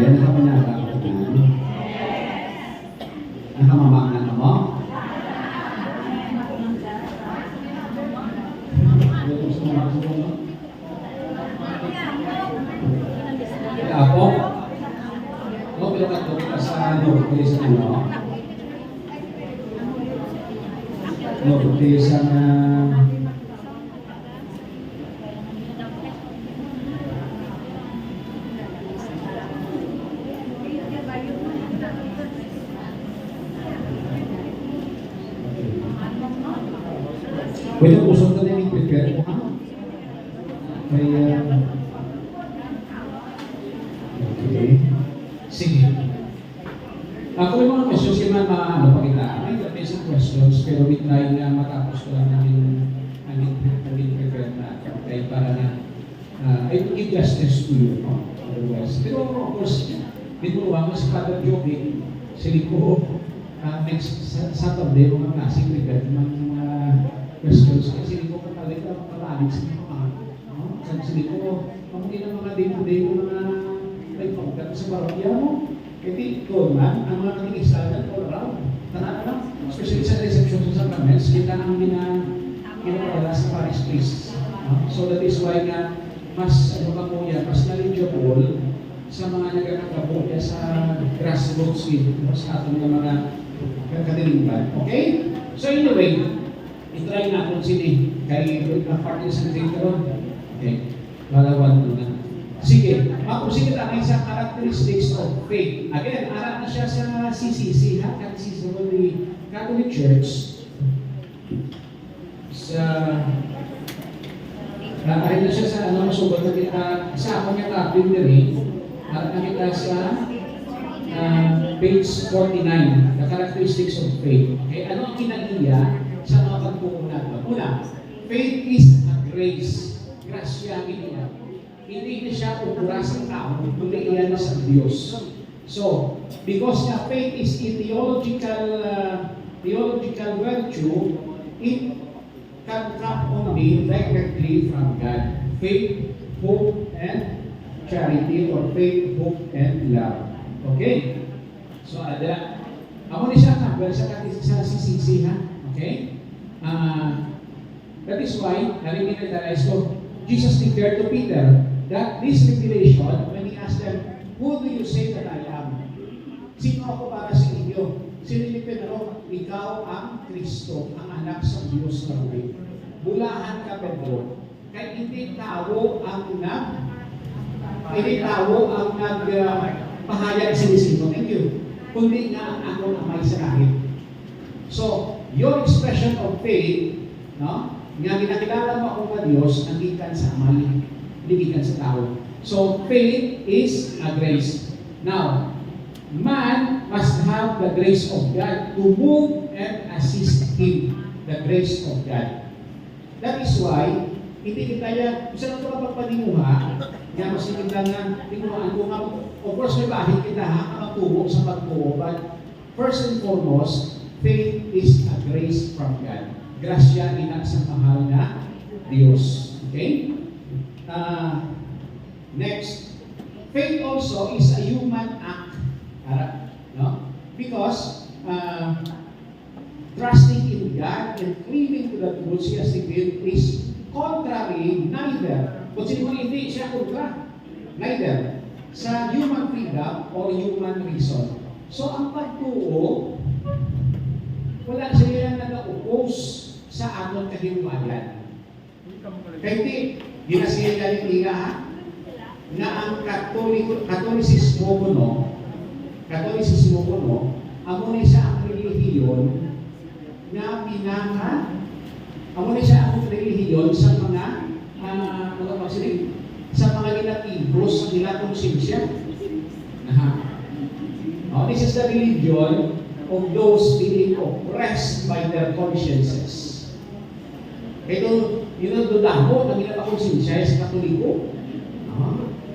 Ayan, nakapanyaga ako na. Nakamamang na mo? Ako? O, pero ka sa Norte sa ano? Norte sa pwede usap na din i-prepare mo, ha? Kaya, okay. Sige. Ako yung mga questions, yung mga ano pa kita. May some questions, pero we try na matapos ko lang namin prepare na. Okay, para na, I will give justice to you, no? Otherwise. Pero, of course, dito mas Father Joby, sili ko, next Saturday, mga klaseng prepare, mga questions, kasi hindi ko kapalik na makalalit sa mga no? Sabi ko, hindi na mga demo-demo na may pagkat sa parokya mo. Kasi doon man, ang mga naging standard all around. Tanaw lang, especially sa reception sa sacraments, kita ang ginawala sa parish priest. No? So that is why nga, mas ano ka po yan, mas knowledgeable sa mga nagkakabuya sa grassroots dito, sa ating mga kadilingban. Okay? So anyway, i-try natin sini kay party sa nagtitiro. Okay. Lalawan mo na. Sige. Mapusigit ang isang characteristics of faith. Again, aral na siya sa CCC, ha? Catechism of the Catholic Church. Aral na siya sa masugot na kita sa akong katapin na rin. Aral na kita sa page 49, the characteristics of faith. Okay. Ano ang kinagiya sa mga pagpupunan? Una, faith is a grace. Grasya niya. Hindi na siya upura sa tao, kundi iyan sa Diyos. So, because the faith is a theological virtue, it can come only directly from God. Faith, hope, and charity, or faith, hope, and love. Okay? So, ako ni siya well, sa CCC, ha? Okay? That is why, narinig-realize ko, Jesus declared to Peter that this revelation, when he asked them, who do you say that I am? Sino ako para sa inyo? Sino Pedro, ikaw ang Kristo, ang anak sa Diyos na buhay. Bulahan ka, Pedro. Kaya hindi tao ang nagpahayag sa isip. Thank you. Kundi nga ang ako na may sa kahit. So, your expression of faith, no? Nga ginakilala mo ako na Diyos, nandikan sa amay, nandikan sa tao. So, faith is a grace. Now, man must have the grace of God to move and assist him. The grace of God. That is why, hindi kita yan, isa lang ito kapagpanimuha, nga mas kita nga, tinuhaan ko nga, of course, may bahid kita ha, ang tubo sa pagtubo, but first and foremost, faith is a grace from God. Grasya ina sa mahal na Diyos. Okay? Next, faith also is a human act. No? Because trusting in God and cleaving to the truth siya revealed is contrary neither. Kung sino hindi siya kontra, neither sa human freedom or human reason. So ang pagtuo, wala sila nag-oppose sa ating kahiwayan. Kaya hindi na siya galing na ang Katolisismo kuno, amo ni siya ang relihiyon na amo ni siya ang relihiyon sa mga sa mga ginatibros sa nila konsensya. This is the religion of those being oppressed by their consciences. Ito, yun ang dudamo na ginapakonsensya sa Katoliko.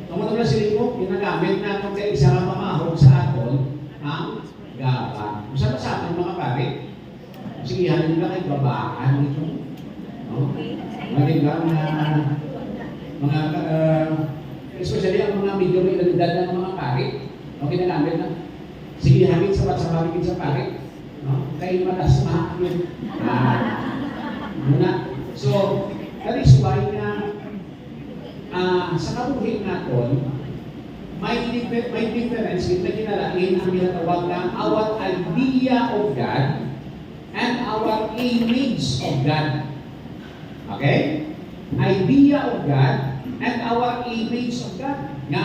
Kamu na sila ko, ginagamit na kung kayo isa lang mamahog sa aton, ang gabang. Masama sa atin mga pare, sige, halin lang ay babaan ito. Maligang mga especially ang mga medyo may edad ng mga pare, Okay na namin na. Sige, hangin sa maligid sa pare. No? Kaya matas mahakit. Muna. So, that is why na sa kabuhi natin, may difference na kinalain ang tinatawag na our idea of God and our image of God. Okay? Idea of God and our image of God. Nga.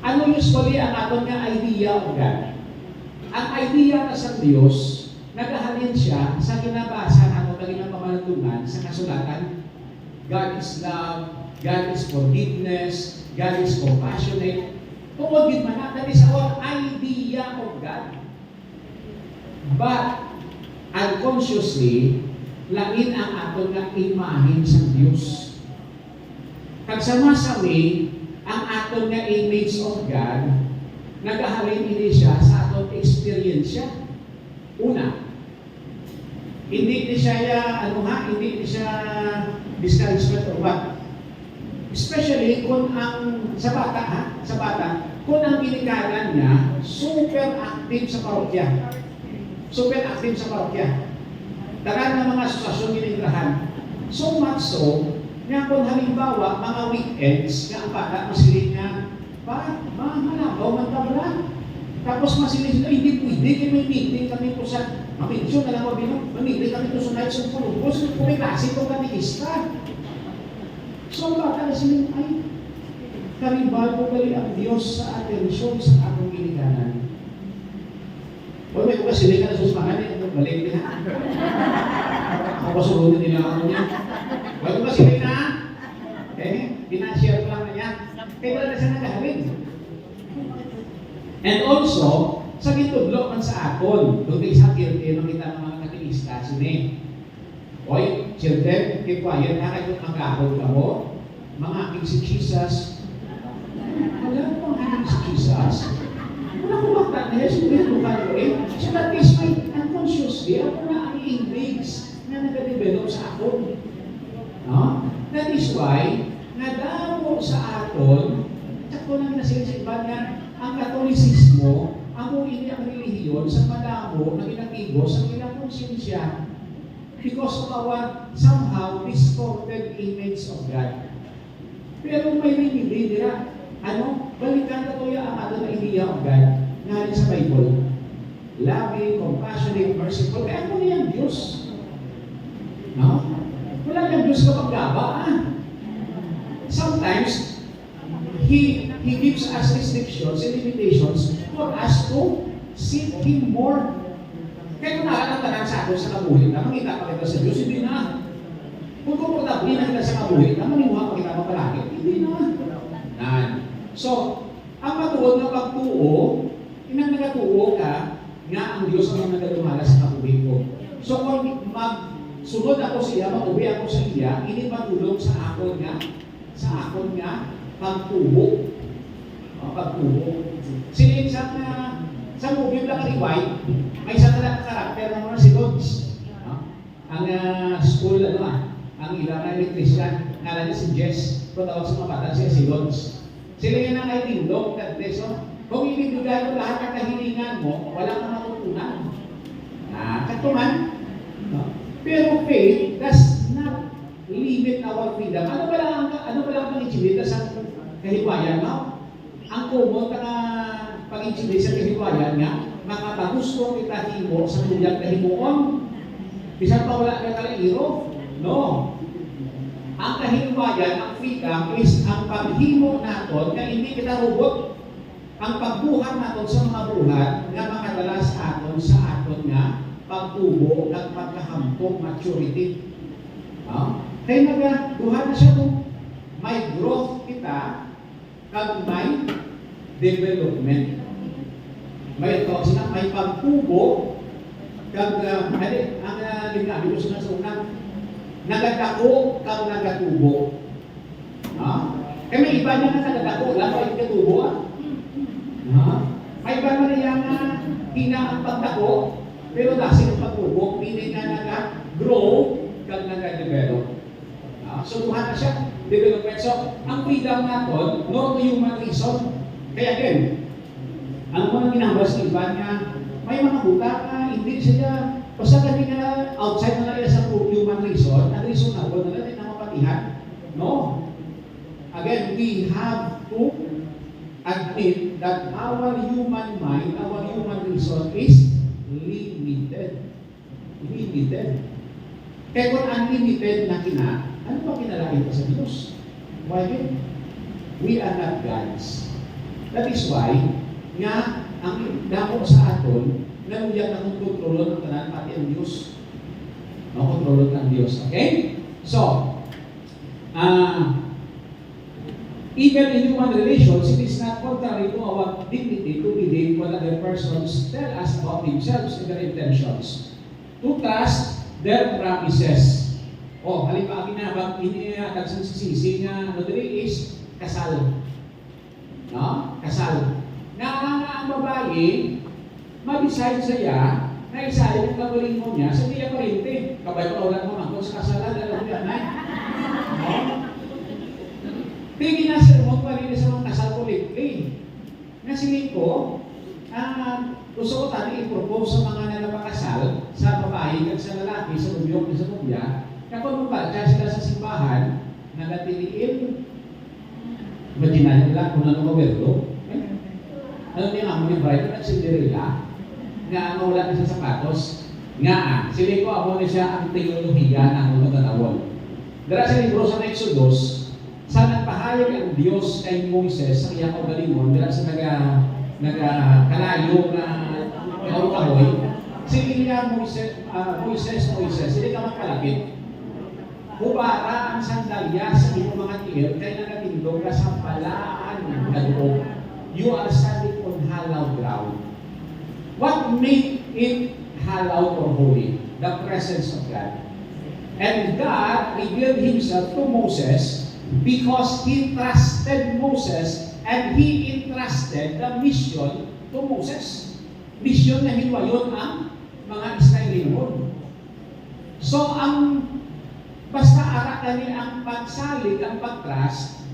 Ano usually ang aton nga idea of God? Ang idea na sa Diyos, nagahalin siya sa kinabasa nato ng pamanutungan sa kasulatan. God is love, God is forgiveness, God is compassionate. Tungod yun man, that is our idea of God. But, unconsciously, lain ang aton nga imahin sa Diyos. Kagsama-sami, ang aton nga image of God, nagahalin ini siya sa aton experience. Una, hindi siya hindi siya discouragement or what. Especially kung ang sa bata, kung ang ginikanan niya super active sa parokya. Super active sa parokya. Dagan ng mga asosasyon giniglahan. So much so, nga kung halimbawa, mga weekends, nga ang bata masilin nga, malabaw, magtabla. Tapos masilin sila, hindi pwede, kaya may meeting kami po sa, maminsyon na lang mabinong, mamili kami po sa night sa Pulubos, kung may klase itong katikista. So ang bata na silin, ay, karibal po gali ang Diyos sa atensyon sa atong ginikanan. O may kung silin ka na susmangan, balik din ha. Ako surunin nila ako niya. Bago ba sila na? Pinashare ko lang na niya. Kaya wala na siya naghahalin. And also, sa gitudlo man sa aton, doon kayo sa kirti, makita ng mga katilista, sini. Oy, children, keep quiet na kayo magkahol ka mo. Mga aking si Jesus. Wala po ang aking si Jesus. Wala ko makta na yan, siguro ko kayo eh. So that is my unconsciously, ako na ang engage na nag-develop sa aton. No? That is why, nadamo sa aton, at ko lang nasinsipan nga, ang Katolisismo, ang ini ang relihiyon sa madamo na ginatigo sa ilang konsensya because of our somehow distorted image of God. Pero may hindi nila, balikan na tuya ang ato na idea of God nga rin sa Bible. Loving, compassionate, merciful. Kaya ano niya ang Diyos? No? Wala niyang Diyos kapag gaba. Sometimes, He gives us restrictions and limitations for us to seek Him more. Kaya kung nakakatanan sa atin sa kabuhin na makita pa kita sa Diyos, hindi na. Kung komportable na kita sa kabuhin na manimuha pa kita mapalaki, hindi na. So, ang matuod na pagtuo, inang nagatuo ka, nga ang Diyos ang nagatumala sa kabuhin ko. So, kung magsunod ako siya, mag-uwi ako sa iya, ini matulong sa akon nga, pagtubo. Sinip sa movie Black and White, may isa talagang karakter ng mga si Dodge. Ang school, ang ilang na electrician, ngalan niya si Jess, patawag sa mga bata siya si Dodge. Sila yan ang itindog, kung ibigay mo lahat ng kahilingan mo, wala kang matutunan. Katuman, pero faith does not limit our freedom. Ano ba lang ang pag-ichibita sa kahiwayan mo? Ang kumot na pag-ichibita sa kahiwayan nga, makapagusto kita himo sa tulyang kahimuon. Bisan pa wala ka kalahiro? No. Ang kahiwayan, ang freedom is ang paghimo naton na hindi kita robot. Ang pagbuhat naton sa mga buhat nga makadala sa aton nga pagtubo at pagkahampong maturity. Kaya nagaduha na siya kung may growth kita kag may development. May pagtubo kag ang ginabi ko sa unang nagadako kag nagatubo. Kaya may iba niya na nagadako, lalo ay katubo. May iba na niya na hina ang pagdako, pero dahil ang pagtubo, hindi na nag-grow kag nag-develop. So, duha na siya, development. So, ang freedom natin, no to human reason. Kaya again, Ano mo nang ginambas sa iba niya, may mga buta na hindi siya, basta kanina outside na nila sa human reason, ang reasonable na natin na mapatihan. No. Again, we have to admit that our human mind, our human reason is limited. Limited. Kaya kung unlimited na ano ba kinalagay pa sa Diyos? Why yun? We are not gods. That is why, nga, ang dako sa aton, na uyan na kung kontrolon ng tanan, pati ang Diyos. No, kontrolon ng Diyos. Okay? So, even in human relations, it is not contrary to our dignity to believe what other persons tell us about themselves and their intentions. To trust their promises. Halimbawa, ginabang inihatag sa sisi nga, is kasal. No? Kasal. Ang babae, ma-decide siya na isahin yung kabaling mo niya sa niya parente. Kabay pa ulan mo ako sa kasalan, alam mo yan, ay? No? Tingin na sir mo pa rin sa mga kasal kolekti. Nasilin ko, gusto ko tani i-propose sa mga nalapakasal, sa babae at sa lalaki, sa lubyok at sa nubya, na kung magkakasya sila sa simbahan, nagatiliin, imagine nila kung ano mawerdo. Ano niya nga mo yung bride at Cinderella, nga wala na sa sapatos, nga sili ko ako na siya ang teolohiya ng mga tanawon. Dara sa libro sa Exodus, sa nagpahayag ang Diyos kay Moises sa iyang kaugalingon, dara sa nagkalayo na kahoy, sili niya Moises, sili ka magkalapit. Hubara ang sandalya sa iyong mga tiil, kaya nagatindog ka sa palaan na loob. You are standing on hallowed ground. What made it hallowed or holy? The presence of God. And God revealed Himself to Moses because He trusted Moses and He entrusted the mission to Moses. Mission na hiwayon ang mga Israelino. So, basta arakan ang pagsalig, ang pag-trust,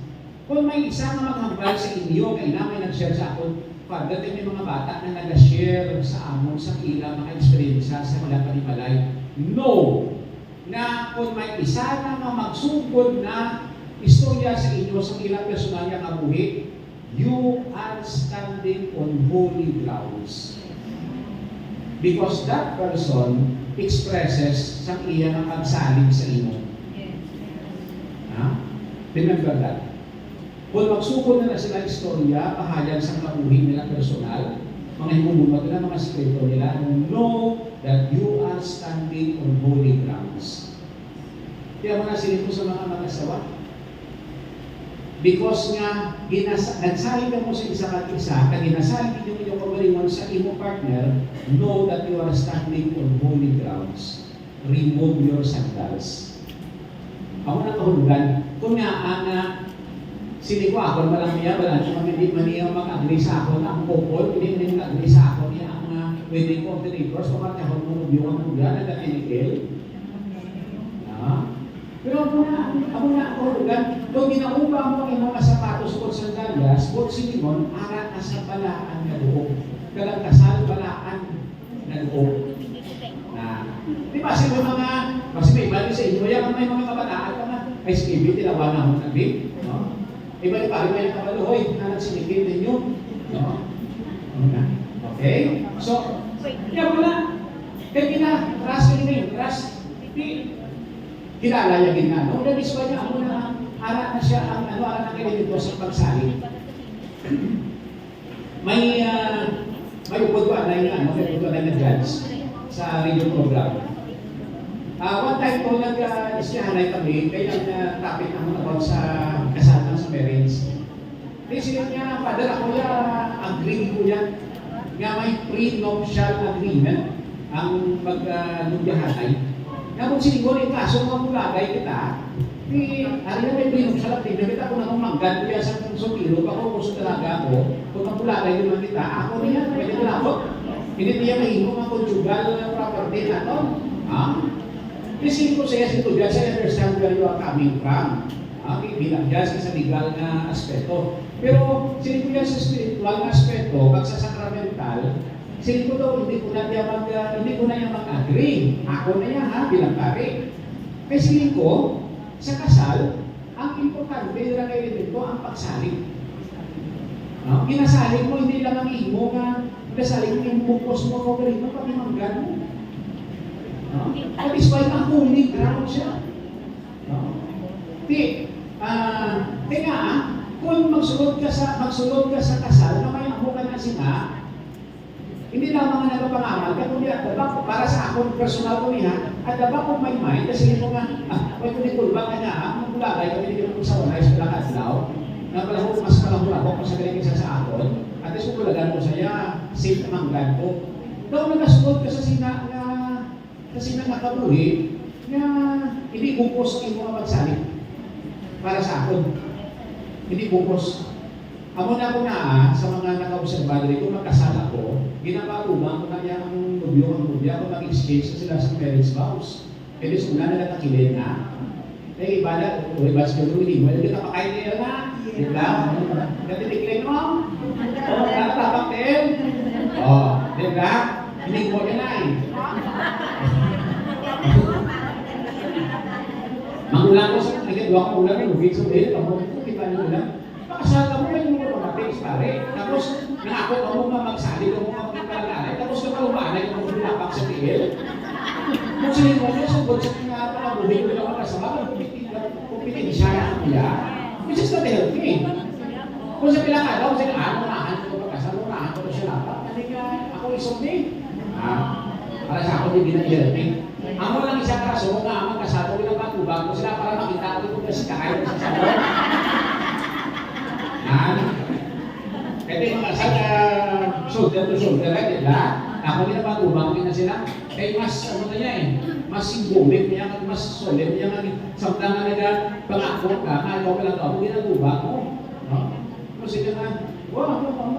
kung may isa na maghambal sa inyo, kaya may nag-share sa ako, pagdating may mga bata na nag-share sa amon, sa ila, mga experience sa mga panimalay, no, na kung may isa na magsugod na istorya sa inyo, sa ilang personal niya kabuhi, you are standing on holy grounds. Because that person expresses sa iyang pagsalig sa inyo. Remember that. Kung magsukod na sila istorya, pahayag sa kabuhi nila personal, mga himumulot nila, mga sekreto nila, know that you are standing on holy grounds. Kaya mo nasilip ko sa mga mag-asawa. Because nga, nagsalig ka mo sa isa at isa, kaya ginasalig ninyo inyong kabalingon sa imo partner, know that you are standing on holy grounds. Remove your sandals. Ako na kahulugan, kung nga, sili ko ako, walang niya, wala niya mag-agree sa ako na ang couple, hindi mag-agree sa ako niya ang wedding coordinators, pamatahon mo yung mga mga nagka-clinical. Pero ako na kahulugan, kung ginaupa mo ang mga sapatos o sandalyas, kung silingon, ara na sa balaan na loob. Kalang kasal balaan na loob. Di ba, sila mga, kasi may bali sa inyo, yan may mga kabataan ka na, ay SKB, tinawanan mo na big, no? Iba ni pari may nakabaloy, na nagsinikip ninyo, no? Okay? So, yan wala. Kaya trust ka nila yung trust. Kilala niya gina, no? That is why niya, ako na, ara na siya, ara na kayo dito sa pagsaling. May upod ko anay na, may upod ko anay na judge sa radio program. One time po nag-isyahanay kami, kaya topic naman about sa kasalan sa marriage. Kasi sila niya, Father, ako agree ko yan, nga may pre-nuptial agreement ang pag-nubyahanay. Nga kung siniguro yung kaso, mamulagay kita, hari na may pre-nuptial agreement, kita kung nakumanggan, kaya sa sumiro, ako kung talaga ako, kung mamulagay naman kita, ako niya, pwede ko lang ako. Hindi niya mahingong ang conjugal property na ito. Kasi ko saya si Tugas, I understand where you are coming from. Bilang dyan sa legal na aspeto. Pero sino ko yan sa spiritual na aspeto, pag sa Sili ko daw, hindi ko na yan mag-agree. Ako na yan ha, bilang pare. Kasi sili ko, sa kasal, ang importante na kailangan ko ang pagsalig. No? Ginasalig mo, hindi lang ang imo nga. Ginasalig mo yung bukos mo, kagaling mo, pati manggan mo. No? At is why ang holy ground siya. No? Kung magsulod ka sa kasal na may amo ka na sina, hindi lamang nga nagpapangamal ka, kundi at dabak, para sa ako, personal ko niya, at dabak ko may mind, kasi ito nga, may kunitulbang ka niya, magulagay, kami hindi ko sa walay, sa lakad daw, na pala mas malahula ko kung sa galing isa sa akon, at is kukulagan ko sa'ya, safe na manggan ko. Daw nagkasulod ka sa sina nakabuhi, na hindi bukos ang imo magsalit para sa akon. Hindi bukos. Amo na ako sa mga naka-observado kung magkasal ako, ginapauman ko na niya ang nobya ko mag-exchange na sila sa marriage vows. Kaya una na natakilin na. Eh, iba na, iba sa kong hindi mo, hindi kapakain nila na. Diba? Natitikling mo? O, natatabak din. O, diba? Hindi ko na Mangulang ko sa nagkadwa ko ulang yung video eh, pag mo kita nyo lang. Pakasal mo lang yung mga pamatis pare. Tapos, nangako ka mo magsali ka mo magpapalala. Tapos nakalumanay ka mo pinapak sa tigil. Kung sinin mo niya, sugod sa pinapakabuhin ko lang kasama, kung pinigisa na ang kuya, which is not healthy. Kung sa pilang araw, kasi unahan ko magkasal, unahan ko siya lapat. Ako isog din. Para sa ako, hindi na healthy. Amo lang isang kaso nga ang kasado ko ng patubang ko sila para makita ko kung kasi kakain sa salo. Ito yung mga sa shoulder to shoulder, diba? Ako din ang patubang ko na sila. Eh, mas, ano na niya mas symbolic niya, mas solid niya nga. Samtang nga nagpangako ka, ikaw ka lang ako, ginatubang mo. No? Kasi ka nga, wow, ano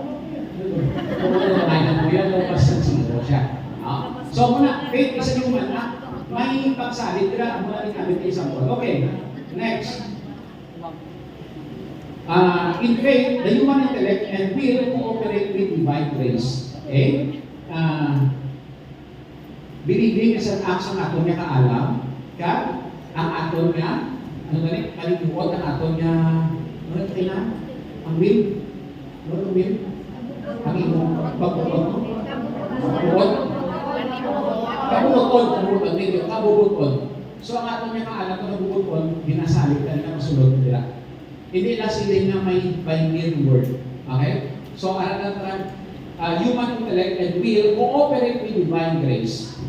yan, mas sincere siya. So, muna, faith is a human act. May pagsalit ka, muna rin kami isang word. Okay, next. In faith, the human intellect and will cooperate with divine grace. Okay? Believing is an action aton niya kaalam, ang aton niya, kalimuot ang aton niya, ang will, ang imong pagpapag, kabubuton. So ang ato niya kaalam ko kabubuton, binasalit ka na masulod nila. Hindi na sila na may binary word. Okay? So human intellect and will cooperate with divine grace.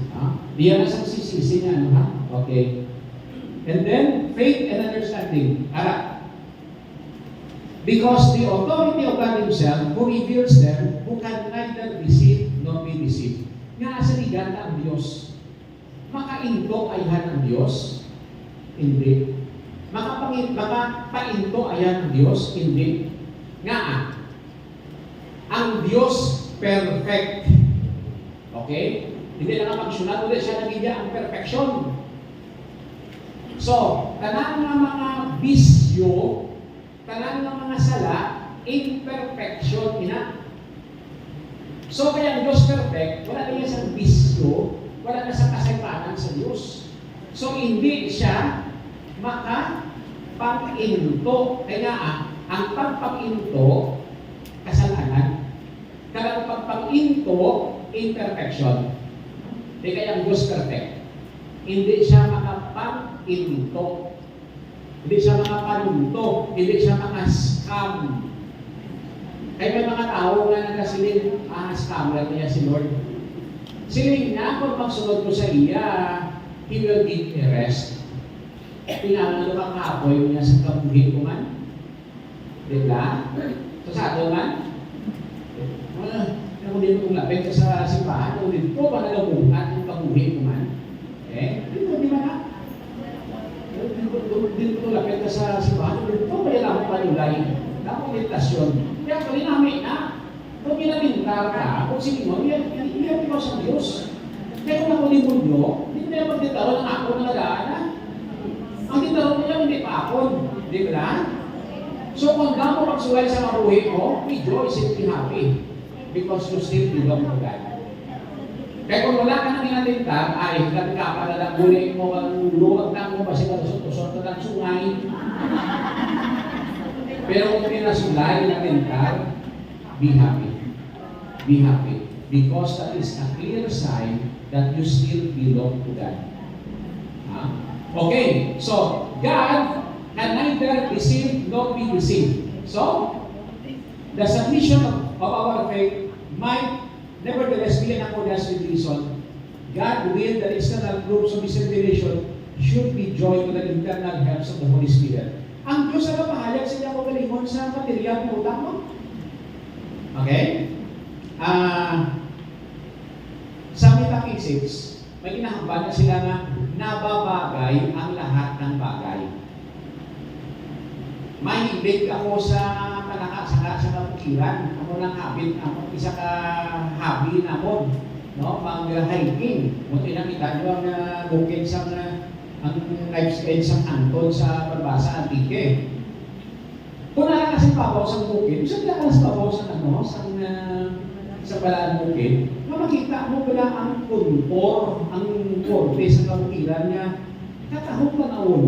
Diyan na sa sisisi niya, ha? Okay. And then, faith and understanding. Because the authority of God Himself, who reveals them, who can neither deceive nor be deceived. Nga sa ligata ang Diyos. Makainto ayhan ang Diyos? Hindi. Makapainto ayhan ang Diyos? Hindi. Nga ang Diyos perfect. Okay? Hindi lang ang pagsunat ulit siya nagigya ang perfection. So, tanan ng mga bisyo, tanan ng mga sala, imperfection ina. So, kaya ang Diyos perfect, wala na isang bisyo, wala na sa kasaypanan sa Diyos. So, hindi siya makapag-into. Kaya ang pagpag-into, kasalanan. Kaya ang pagpag-into, imperfection. Di kaya ang Diyos perfect. Hindi siya makapag-into. Hindi siya makapanunto. Hindi siya makaskam. Kaya may mga tao nga nagkasilin, scammer niya si Lord. Siling na, kung magsunod ko sa iya, He will give me rest. Pinangalo ka kapoy niya sa kabuhin ko man. Diba? So sa ato man, kung dito kong lapit ka sa simbahan, kung dito pa nalabuhan yung kabuhin ko man. Dito, di ba na? Dito kong lapit ka sa simbahan, kung dito pa yung lapit palulay. Dapat meditasyon. Kaya kung namin na, kung pinabintar ka, kung sige mo, iyan ikaw sa Diyos. Kaya kung ako limundo, hindi na magditaro ng ako na nagaan na. Ang ditaro niya, hindi pa ako. Di ba? So kung gamo pagsulay sa maruhi mo, rejoice and be happy. Because you still belong to God. Kaya kung wala ka nang inatintar, ay nagkapalala muli mo ang luwag na mo kasi kalusot-usot na ng sungay. Pero kung pinasulay inatintar, be happy. Be happy. Because that is a clear sign that you still belong to God. Okay, so God can neither deceive nor be deceived. So, the submission of our faith might nevertheless be in accordance with reason. God will that external groups of His revelation should be joined to the internal helps of the Holy Spirit. Ang Diyos na mahayag sa iyang kagalingon sa material ng utang mo. Okay? Sa metaphysics, may kinahambal na sila na nababagay ang lahat ng bagay. Mahilig ako sa sa kapukiran. Ako ng habit, ako isa ka hobby na mo, no? Mag-hiking. Kung tinakita nyo ang bukid sa ang lifestyle sa Anton sa Barbasa Antique. Kung nala kasi pabaw sa bukid, isa nila kasi pabaw sa sa balaan bukid, makita mo pala ang kontor, ang korte sa kapukiran niya, katahong panahon.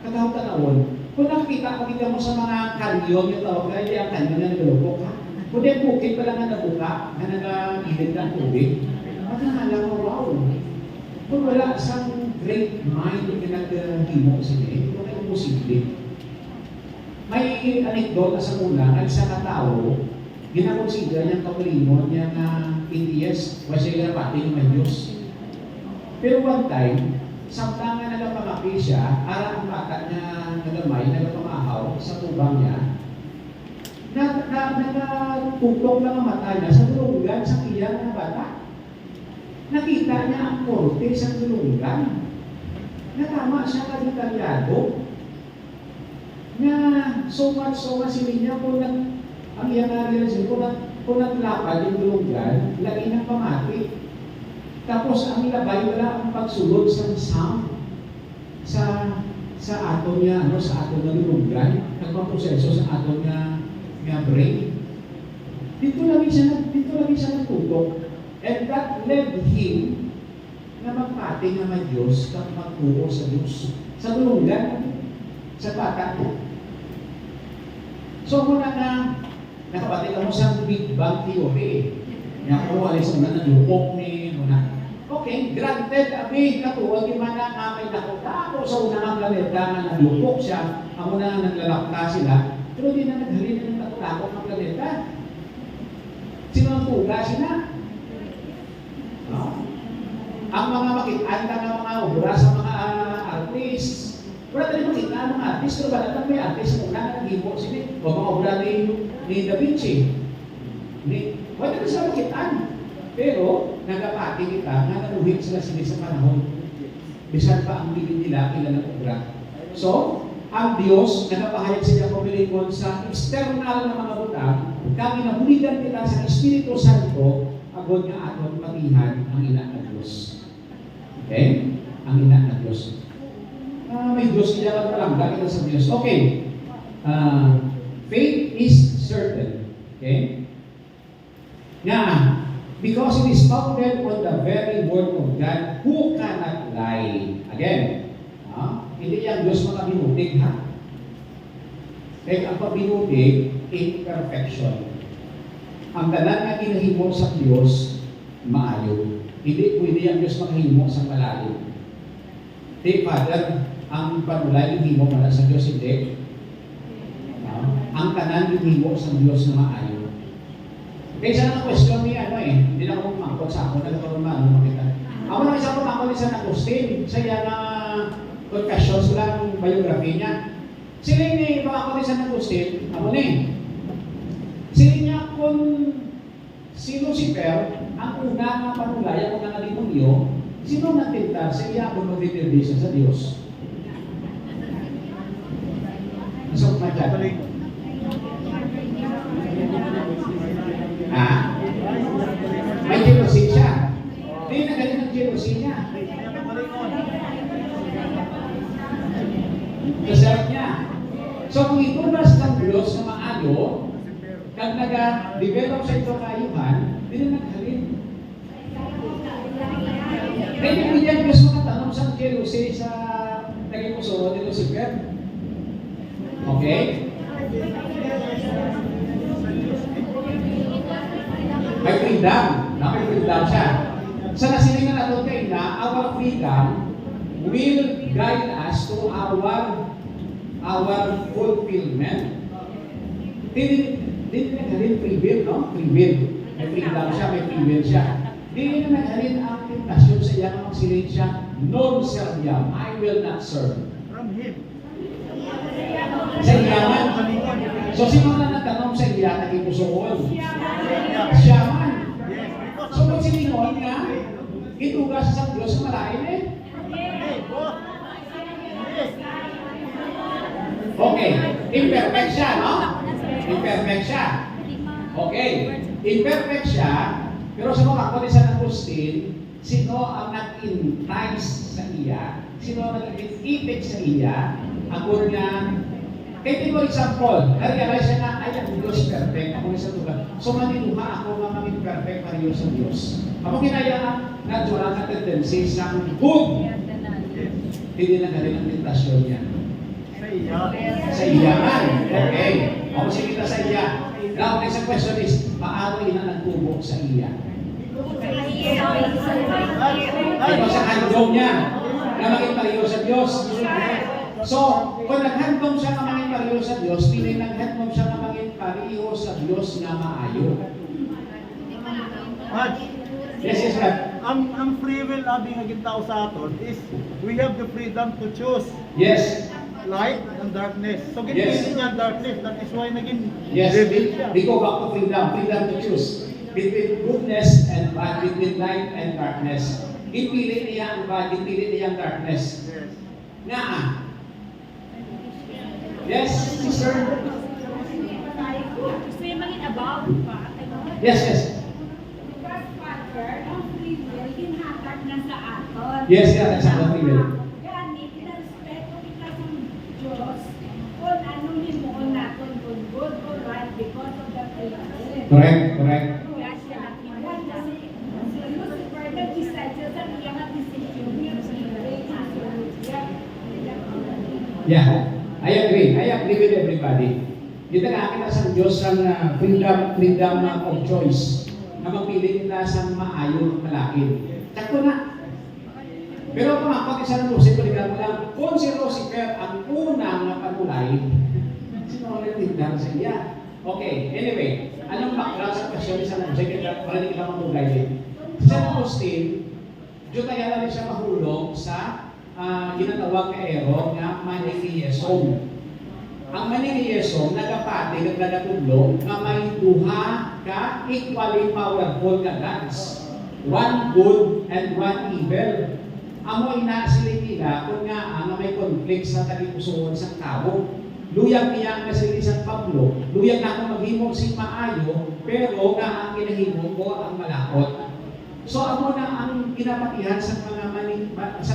Katahong panahon. Kung nakikita mo sa mga kanyon, yung tawag na, yung kanyon na nagulupok, ha? Kung yung bukid pala nga nabuka, na nag-ilid ng tubig, magkakala mo, wow. Kung wala isang great mind yung pinaghimo sa inyo, kung kayo posible. May anekdota sa mula, ang isang tao, ginakonsider niyang kapalimon niya na atheist, o siya pati ng Diyos. Pero one time, samtang nga nagpamaki siya, ang bata niya nagamay, nagpamahaw sa tubang niya, nagtutok lang ang mata niya sa tulungan sa kiyang ng bata. Nakita niya ang korte sa tulungan. Natama siya kadetalyado. Na so much sila niya kung ang iyang relasyon, kung naglapad yung tulungan, lagi ng pamati. Tapos ang ilabay wala ang pagsulod sa sound sa ato niya, sa ato na lulugan, nagpaproseso sa ato nga brain. Dito lagi siya natutok. And that led him na magpati nga mga Diyos at magturo sa Diyos. Sa lulugan, sa bata niya. So muna nakapati ka mo sa Big Bang Theory. Nga po, alis mo na nalupok ni okay, granted, katuwag yung mga may nakota ako sa unang ang planeta na nalupok siya, ang unang naglalakta sila, pero di na naghalin na ng takot ng planeta. Sino ang tuga sila? No? Ang mga makitaan ka ng mga obra sa mga artist, wala tayo makita ng mga artist, pero wala tayo may artist muna na nag-ibo sila, o mga obra ni Da Vinci. Wala tayo sila makitaan. Pero, nagapati kita, nga naluhit sila sa panahon. Bisan pa ang bibig nila, ilan ang obra. So, ang Diyos, nagapahayag sila pumilikon sa external na mga butang, kami nabuligan kita sa Espiritu Santo, agod nga aton patihan ang ina ng Diyos. Okay? Ang ina ng Diyos. May Diyos, kaya palangga kita sa Diyos. Okay. Faith is certain. Okay? Nga, because it is founded on the very word of God who cannot lie. Again, hindi yung Diyos makabinutig, ha? Kaya ang pabinutig, imperfection. Ang tanan na kinahimo sa Diyos, maayo. Hindi pwede ang Diyos makahimo sa malayo. Di, Father, ang panulay himo pala sa Diyos, hindi. Ang tanan himo sa Diyos na maayo. Kaya isa na question niya, hindi na ako kumangkot sa ako, nagkaroon na, makita. Ako na isa kumangkot ni San Agustin, sa iya na confessions lang, biography niya. Sila yung kumangkot ni San Agustin, ako na sila niya kung si Lucifer, ang una nga panulay, ang una nga demonyo, sino natintar sa iya kung mag-retribution sa Diyos? Nasa kumatya. May jealousy siya. Hindi na ganyan ang jealousy niya. Kasarap niya. So kung itunas ng Diyos na maayo, kag nag-develop sa ito kaayuhan, hindi na naghalin. Hindi mo yan gusto makatanong sa jealousy sa naging puso ni Lucifer. Okay? May freedom. May freedom siya. Sa nasilingan natin kayo na, our freedom will guide us to our fulfillment. Hindi na naghalin free will, no? Free will. May freedom siya, may free will siya. Hindi na naghalin ang tentasyon sa iya na magsilin siya, non serviam, I will not serve. From him. Sa iyaman. So, sino na nagtanong sa iya na ipusoon? Siya man. So, kung siningon nga, itugas sa Diyos malain eh. Okay, imperfect siya, no? Imperfect siya. Okay, imperfect siya, pero sa mga kapatid sa Agustin, sino ang nag-entice sa iya? Sino ang nag-itik sa iya? Ako na, kaya for example, na-realize siya na, ay, ang Diyos perfect, ako na sa tuga. So, maniluha ako na maging perfect pareho sa Diyos. Ako kinaya na, natural na tendencies ng good. Hindi na galing ang tentasyon niya. Sa iya man. Okay. O, sige kita sa iya. Now, next question is, paano ina nagtubo sa iya? Ito sa handong niya, na maging pareho sa Diyos. So, kung naghandong siya na maging pareho sa Diyos, pinay naghandong siya na maging pareho sa Diyos na maayo. Yes, yes, sir. Ang free will namin naging tao sa aton is we have the freedom to choose Yes. light and darkness. So, Yes. ginipili niya darkness. That is why naging Yes, rebel siya. we go back to freedom. Freedom to choose between goodness and bad, between light and darkness. Ipili niya ang bad, ipili niya ang darkness. Yes. Nga. Yes, sister. Gusto yung maging about pa. Yes, yes. Because Father, ang free will, hinatag na sa aton. Yes, yeah, that's how free will. Gani, pinaspeto kita sa Diyos kung ano himuon natin kung good or right because of the free will. Correct, correct. Kaya siya nakikinig na si Lucifer nag-decide siya sa iyang decision niya sa Yeah, I agree. I agree with everybody. Kita nga kita sa Diyos ang freedom of choice na mapili kita sa maayo ng malaki. Sakto na. Pero kung pag-isa ng Lucifer, mo lang, kung si Lucifer ang unang napagulay, sino ang nagtindan sa iya? Okay, anyway, anong background sa question sa Lucifer para hindi kita magulay din? Sa Agustin, Diyo kaya na rin siya mahulog sa ginatawag na ero nga Manichaeism. Ang Manichaeism, nagapati, naglalatudlo, na may duha ka equally powerful na gods. One good and one evil. Amo inasilin nila kung nga ang may conflict sa tagipusoon sa tao. Luyag niya ang nasilin sa Pablo. Luyag na akong maghimog si maayo, pero nga ang kinahimog ko ang malakot. So ako na ang kinapatihan sa mga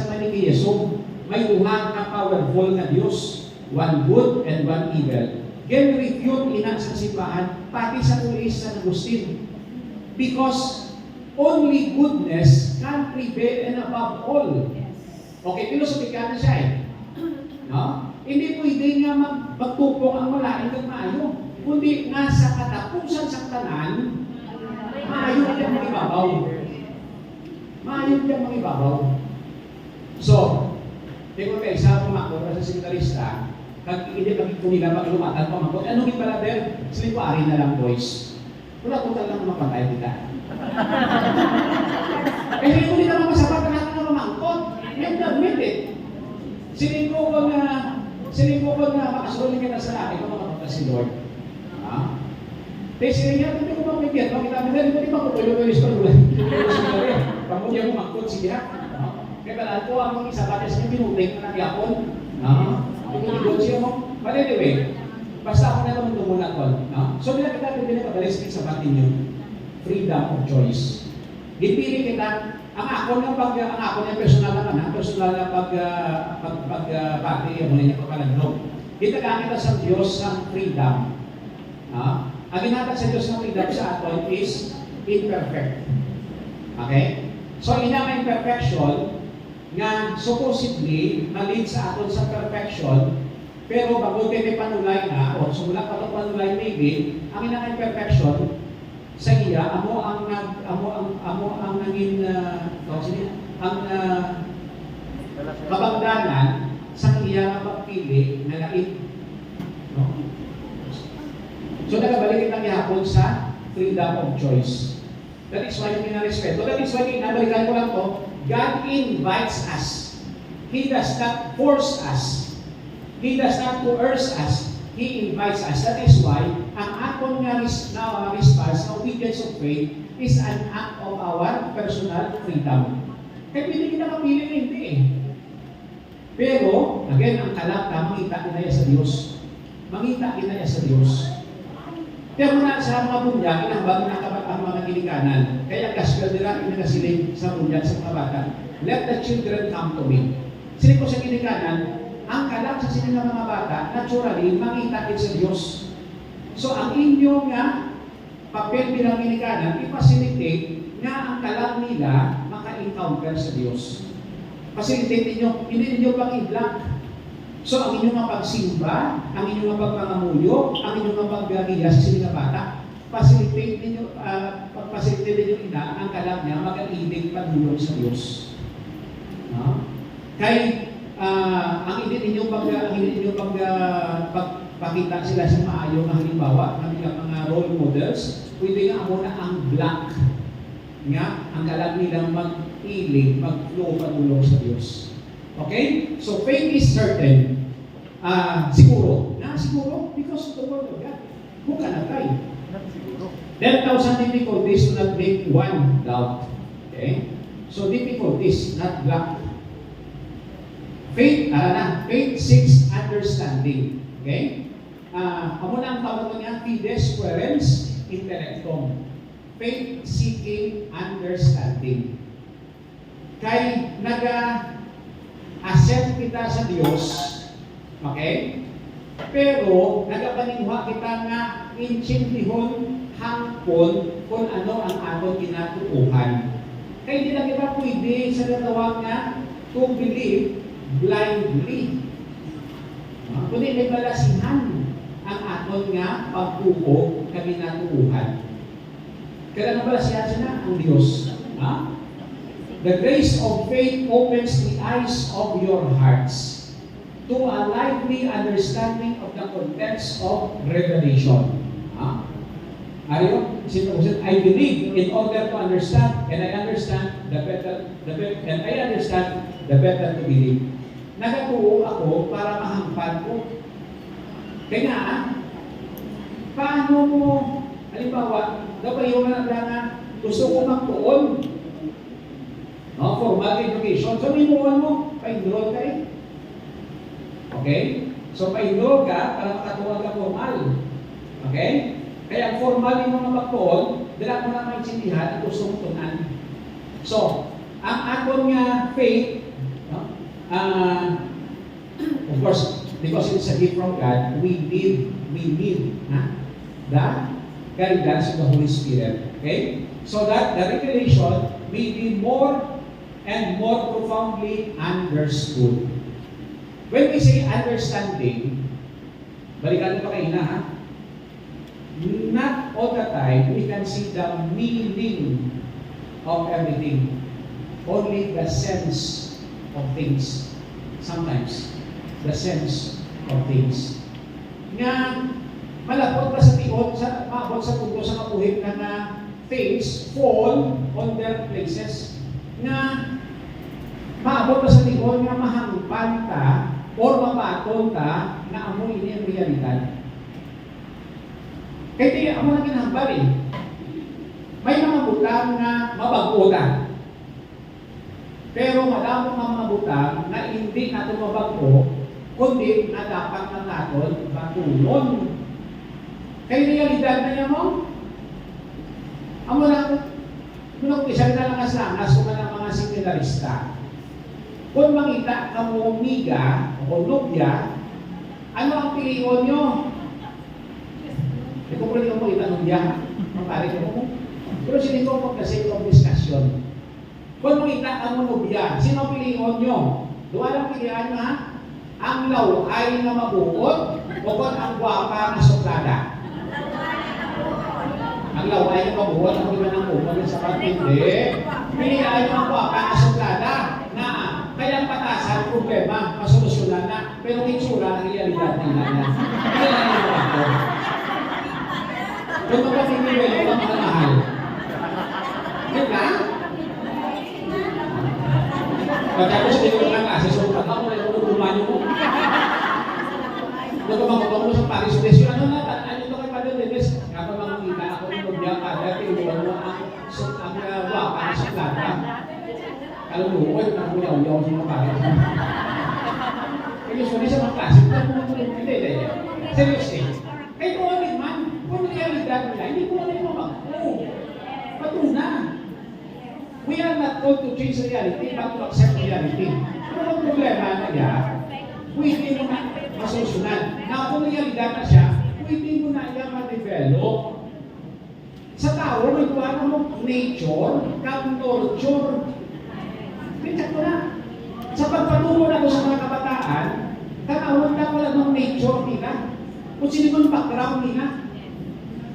Manichaeism, may duha ka powerful na Diyos, one good and one evil. Can refute ina sa simbahan, pati sa tulis sa Agustin. Because only goodness can prevail and above all. Okay, filosofika na siya eh. No? Hindi pwede nga magtupong ang malaking ng maayo, kundi nga sa katapusan sa tanan, maayo ang mga ibabaw. Maayon diyang mga ibabaw. So, tingnan kayo, sa pumakot sa seminarista, kag hindi kung nila pag-lumatan pumakot, anong yung brother? Siliparin na lang, boys. Wala ko talagang mapatay kita. Eh, hindi ko nila masapat na natin na mamangkot. May admit it. Siniko ko na makasulit ka na sa lahat, ikaw makapunta si Lord. Ha? Kasi niya, hindi ko makikita, makita mo na, hindi pa ko tuloy ko yung spagulay. Pamudya mo makot siya. Kaya pala ko ang mga isa batas niya pinuting na nagyapon. Ito siya mo. But anyway, basta ako na naman tumuna ko. So bila kita pinapagalis sa batin niyo, freedom of choice. Dipili kita, ang ako na personal na pag-pati, ang muna niya pagkalandog. Kita ka sa Diyos ang freedom. Ang ginatag sa Diyos ng freedom sa aton is imperfect. Okay? So, ina may perfection nga supposedly malid sa aton sa perfection, pero bago tayo panulay na, o sumula pa ito panulay maybe, ang ina may perfection sa iya, amo ang naging kabangdanan sa iya nga pagpili na lain. No? So, nagabalik itang ihapon sa freedom of choice. That is why yung respeto. That is why nabalikan ko lang to, God invites us. He does not force us. He does not coerce us. He invites us. That is why ang aton nga response na obedience of faith is an act of our personal freedom. Kaya hindi kita kapili na hindi eh. Pero, again, ang kalak na mangita kinaya sa Diyos. Mangita kinaya sa Diyos. Pero muna sa mga bunyag, inahbang na ang mga ginikanan. Kaya gospel nila, inagasiling sa bunyag sa mga bata. Let the children come to me. Sinig ko sa ginikanan, ang kalak sa sinig ng mga bata, naturally, mangita din sa Diyos. So, ang inyong papel bilang ginikanan, i-facilitate nga ang kalak nila maka-encounter sa Diyos. Facilitate ninyo, hindi ninyo pang i-block. So, ang inyong mga pagsimba, ang inyong mga pagpangamuyo, ang inyong mga paggagiya sa sining na bata, facilitate ninyo, pag-facilitate ninyo ina, ang kalak niya, mag-ibig pagdulong sa Diyos. No? Kaya, ang hindi ninyo pagpakita sila sa maayong na halimbawa, ng mga role models, pwede nga mo na ang black nga, ang kalak nilang mag-ilig, mag-flow pagdulong sa Diyos. Okay? So, faith is certain. Siguro. Siguro? Because of the word of God. Who can apply? Siguro. 10,000 difficulties to not make one doubt. Okay? So, difficulties, not black. Faith, faith seeks understanding. Okay? Amo na ang tawag niya, fides querens intellectum. Faith seeking understanding. Kay accept kita sa Diyos, okay? Pero, nagapaningwa kita nga inchintihon hangpon kung ano ang aton kinatuuhan. Kaya hindi na kita pwede sa natawag nga to believe blindly. Kundi may balasihan ang aton nga pagtuo ka kinatuuhan. Kaya ang balasihan siya ang Diyos. The grace of faith opens the eyes of your hearts to a lively understanding of the contents of revelation. I believe in order to understand, and I understand the better, and I understand the better to believe. Nagatuo ako para mahampan ko. Kaya nga, paano mo, halimbawa, dapat yung nga gusto ko magtuon. Formal education. So, minuan mo, pa-enroll ka eh. Okay? So, pa-enroll ka para makatuwa ka formal. Okay? Kaya formal yung mga magtuon, dala mo na maintindihan at gusto mong tunan. So, ang aton nga faith, of course, because it's a gift from God, we need the guidance of the Holy Spirit. Okay? So that the revelation may be more and more profoundly understood. When we say understanding, balikan mo pa kayo na, not all the time we can see the meaning of everything. Only the sense of things. Sometimes, the sense of things. Nga, malapot pa sa tiyon, maabot sa punto sa kapuhit na things fall on their places. Nga, maabot pa sa tiyon nga mahangpan ta or mapaton ta na amoy ini ang realidad. Kaya di amo na ginahambal eh. May mga butang na mabago ta. Pero madamong mga butang na hindi natin mabago, kundi na dapat na natin batulon. Kaya realidad na niya mo, amo na, kung isa na lang asangas kung na mga seminarista, kung makita ka mo miga o nobya, ano ang piliyon nyo? Hindi ko pwede mo itanong niya, mapari ko mo. Pero sinin ko for the sake of discussion. Kung makita ang monobya, sino piliin nyo? Doon ang pilihan nyo ha? Ang laway na mabuot o kung ang gwapa na suplada? Ang laway na mabuot, ang iba ng umon sa patindi. Pilihan nyo ang gwapa na suplada na kaya ang patasan, problema, masolusyonan na, pero itsura ang realidad nila na. Kaya lang yung ako. Kung magpapinili, ito ang mahal. Yun lang? Pagkakos hindi ko lang kasi, so pag ako na yung kumanyo mo. Nagpapagpapag mo sa Paris Des, ano na, ano ito kay Padre Des? Kapag makikita ako ng pagbiya kada, tinuwan mo ang wapa na sa plata. Alam mo, huwag na kuyaw-yaw sa mga Paris. Usually sa mga klasik, hindi. Seriously. Kahit kung ano man, kung realidad nila, hindi ko na yung mga patuna. We are not told to change reality, but to accept reality. Pero ang problema na yan, pwede mo na masolusyonan. Na kung realidad na siya, pwede mo na yan ma-develop. Sa tao, may tuwan mo nature, nurture. Pinsak ko na. Sa pagpatuloy na ko sa mga kabataan, tanawag na wala ng nature nila. Kung sino yung background nila.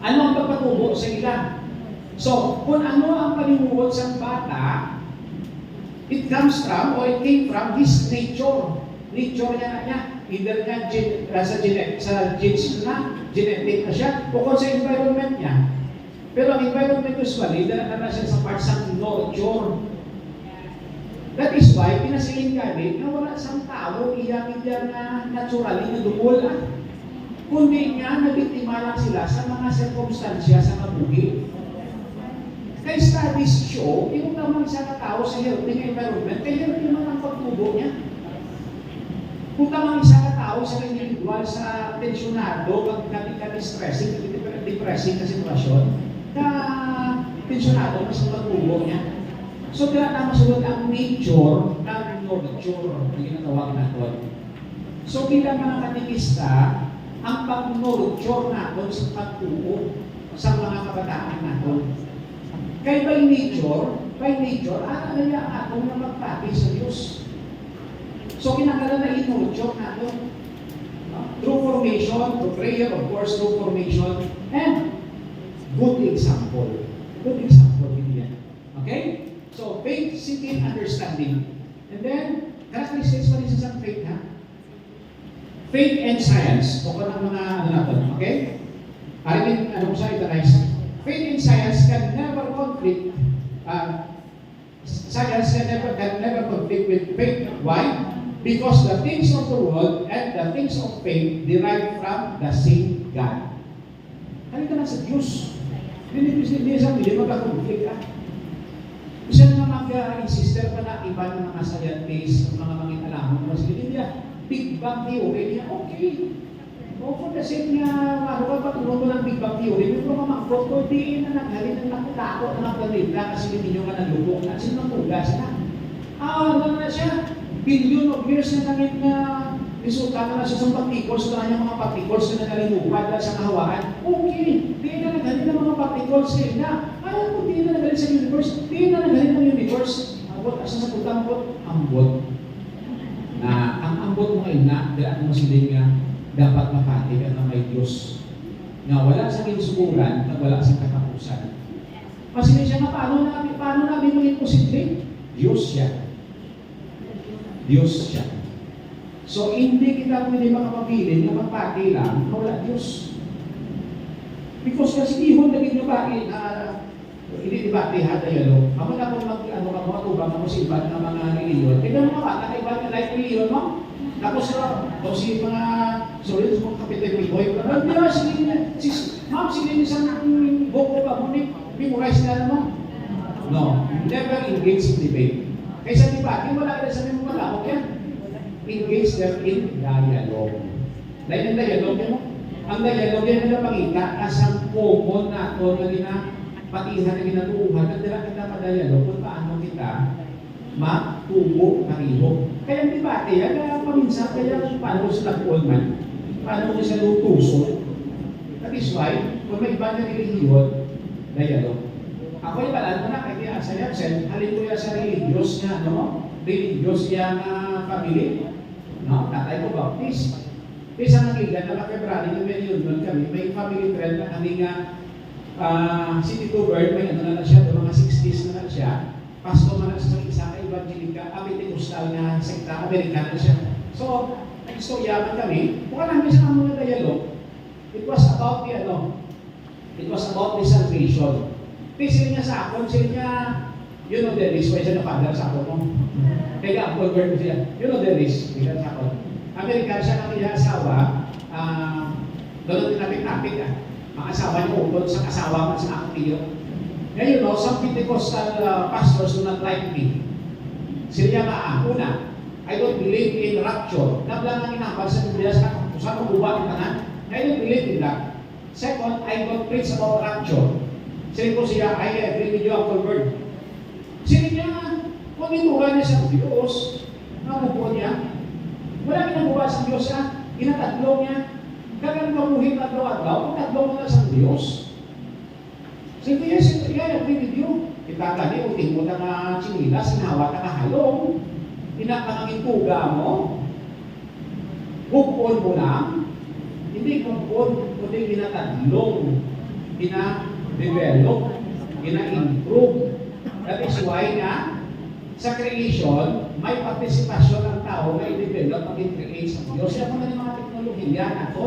Ano ang pagpatubo sa ila? So, kung ano ang panimuot sa bata, it comes from or it came from his nature. Nature niya. Either nga sa genes na, genetic na siya, o kung sa environment niya. Pero ang environment usually, dala na siya sa parts ng nurture. That is why, pinasiling kami na wala sang tao iyan na naturally na dumula. Kundi nga, nabiktima lang sila sa mga circumstansya sa kabuhi. Kaya studies show, yung naman sa tao sa healthy environment, kaya healthy naman ang pagtubo niya. Kung tamang isa tao sa individual sa tensyonado, pagkakita stressing, depressing na sitwasyon, na tensyonado na sa pagtubo niya. So, kaya na masunod ang nature ng nurture na ginatawag natin. So, bilang mga katikista, ang pag-nurture natin sa pagtubo sa mga kabataan natin. Kaya by nature, alaya atong na magpati sa Diyos. So, kinakala na i-nurture natin. Through formation, through prayer, of course, through formation, and good example. Good example din yan. Okay? So, faith, seeking, understanding. And then, characteristics pa rin sa faith, ha? Faith and science. O ka ng mga ano natin, okay? Arinig, ano sa italize? Faith and science can never conflict. Science can never conflict with faith. Why? Because the things of the world and the things of faith derive from the same God. Halika na sa Diyos. Hindi magka-conflict ka. Isa na mag-insister pa na iba ng mga scientists, mga alamon mo sa India, Big Bang Theory niya, okay. O for the sake nga, patulong mo ng Big Bang Theory, may mga mangkot ko, di na naghalin ng nakutako na naglalibla kasi hindi nyo nga naglubok na, sino nagtugas na? Ano na siya? Billion of years na nangin na resulta na siya sa particles, na kanyang mga particles na nagalimupan dahil sa kahawaan. Okay, di na naghalin ng mga particles kayo na. Ayaw mo, di na naghalin sa universe, di na naghalin ng universe. Ambot, asa sa puta ambot. Na ang ambot mo ngayon na, dahil mo sila nga, dapat mapati ka na may Diyos. Na wala sa kinsukuran, na wala sa katapusan. Kasi siya nga, paano namin maging posible? Diyos siya. Diyos siya. So, hindi kita pwede makapagpili na magpati lang na wala Diyos. Because kasi ihon naging nabaki na hindi dibati ha dialog. Ako na kung matubang ako sa iba ng mga reliyon. Tignan mo ka, naka-iba na like reliyon mo. Tapos si mga sorry, sa mga kapitay Piboy. Hindi na, ma'am, sige niya sa buko pa mo ni memorize na mo. No, never engage in debate. Kaysa debate, wala ka na sa mga malawak yan. Engage them in dialogue. Dahil ang dialogue mo, ang dialogue yan na pangita, asang common na ito na patihan na ginatuuhan, at dala kita pa-dialogue kung paano kita matubo, mariho. Kaya ang debate, kaya paminsan, kaya paano sila kuon man, paano mo sila lutuso. That is why, kung may iba na religion, dialogue. Ako yung balaan mo na, kaya sa Yapsen, halin ko yan sa religious niya, no? Religious niya na family. No? Tatay ko Baptist. Isa nakigan na February, yung reunion kami, may family friend na kami nga City to Bird, may ano na siya, mga 60s na siya. Pastor na sa isang evangelika, Pentecostal na sekta, Amerikana siya. So, nag-istoryaman kami, kung namin sa mga dialogue, it was about the salvation. Sila niya sa akon, sila niya, you know the risk, why siya na-father sa akon mo? Kaya ako, word ko siya, you know the risk, sila sa akon. Amerikana siya kami niya asawa, doon din namin topic, mga asawa niya ukod sa asawa man sa akong tiyo. Ngayon, no, some Pentecostal pastors do not like me. Sila niya una, I don't believe in rapture. Nablang ang inambal sa Biblia sa mabuwa ng tanan. I don't believe in that. Second, I don't preach about rapture. Sila ko siya, I agree with you, Uncle Bird. Sila niya, kung inuha niya sa Diyos, nabubuo niya, wala ginagawa sa Diyos siya, inatatlong niya, kagang mabuhin tatlo-atlaw, tatlong na sa Diyos. Sige, yes, I agree with you. Itatali, uting mo na chinila, sinawa na kahalong, inakangin tuga mo, hukon mo lang, hindi hukon, kundi ginatatlong, gina-develop, gina-improve. That is why na, sa creation, may participation ng tao na i-develop at i-create sa Diyos. Yan mga mga teknolohiya na ito.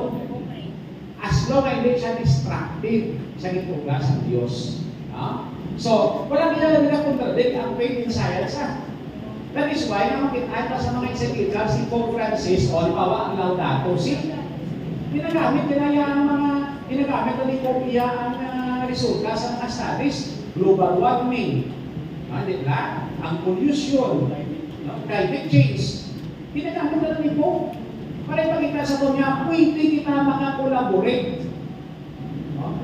As long as hindi siya destructive sa itugas ng Diyos. No? So, walang nilalagay na contradict ang faith in science. That is why, nang makita sa mga exegetical, si Pope Francis, o lipawa ang Laudato Si, ginagamit ni Pope Iya ang resulta sa mga studies, global warming, ang pollution, climate change. Ginagamit na ni Pope para ipakita sa kanya, pwede kita makakolaborate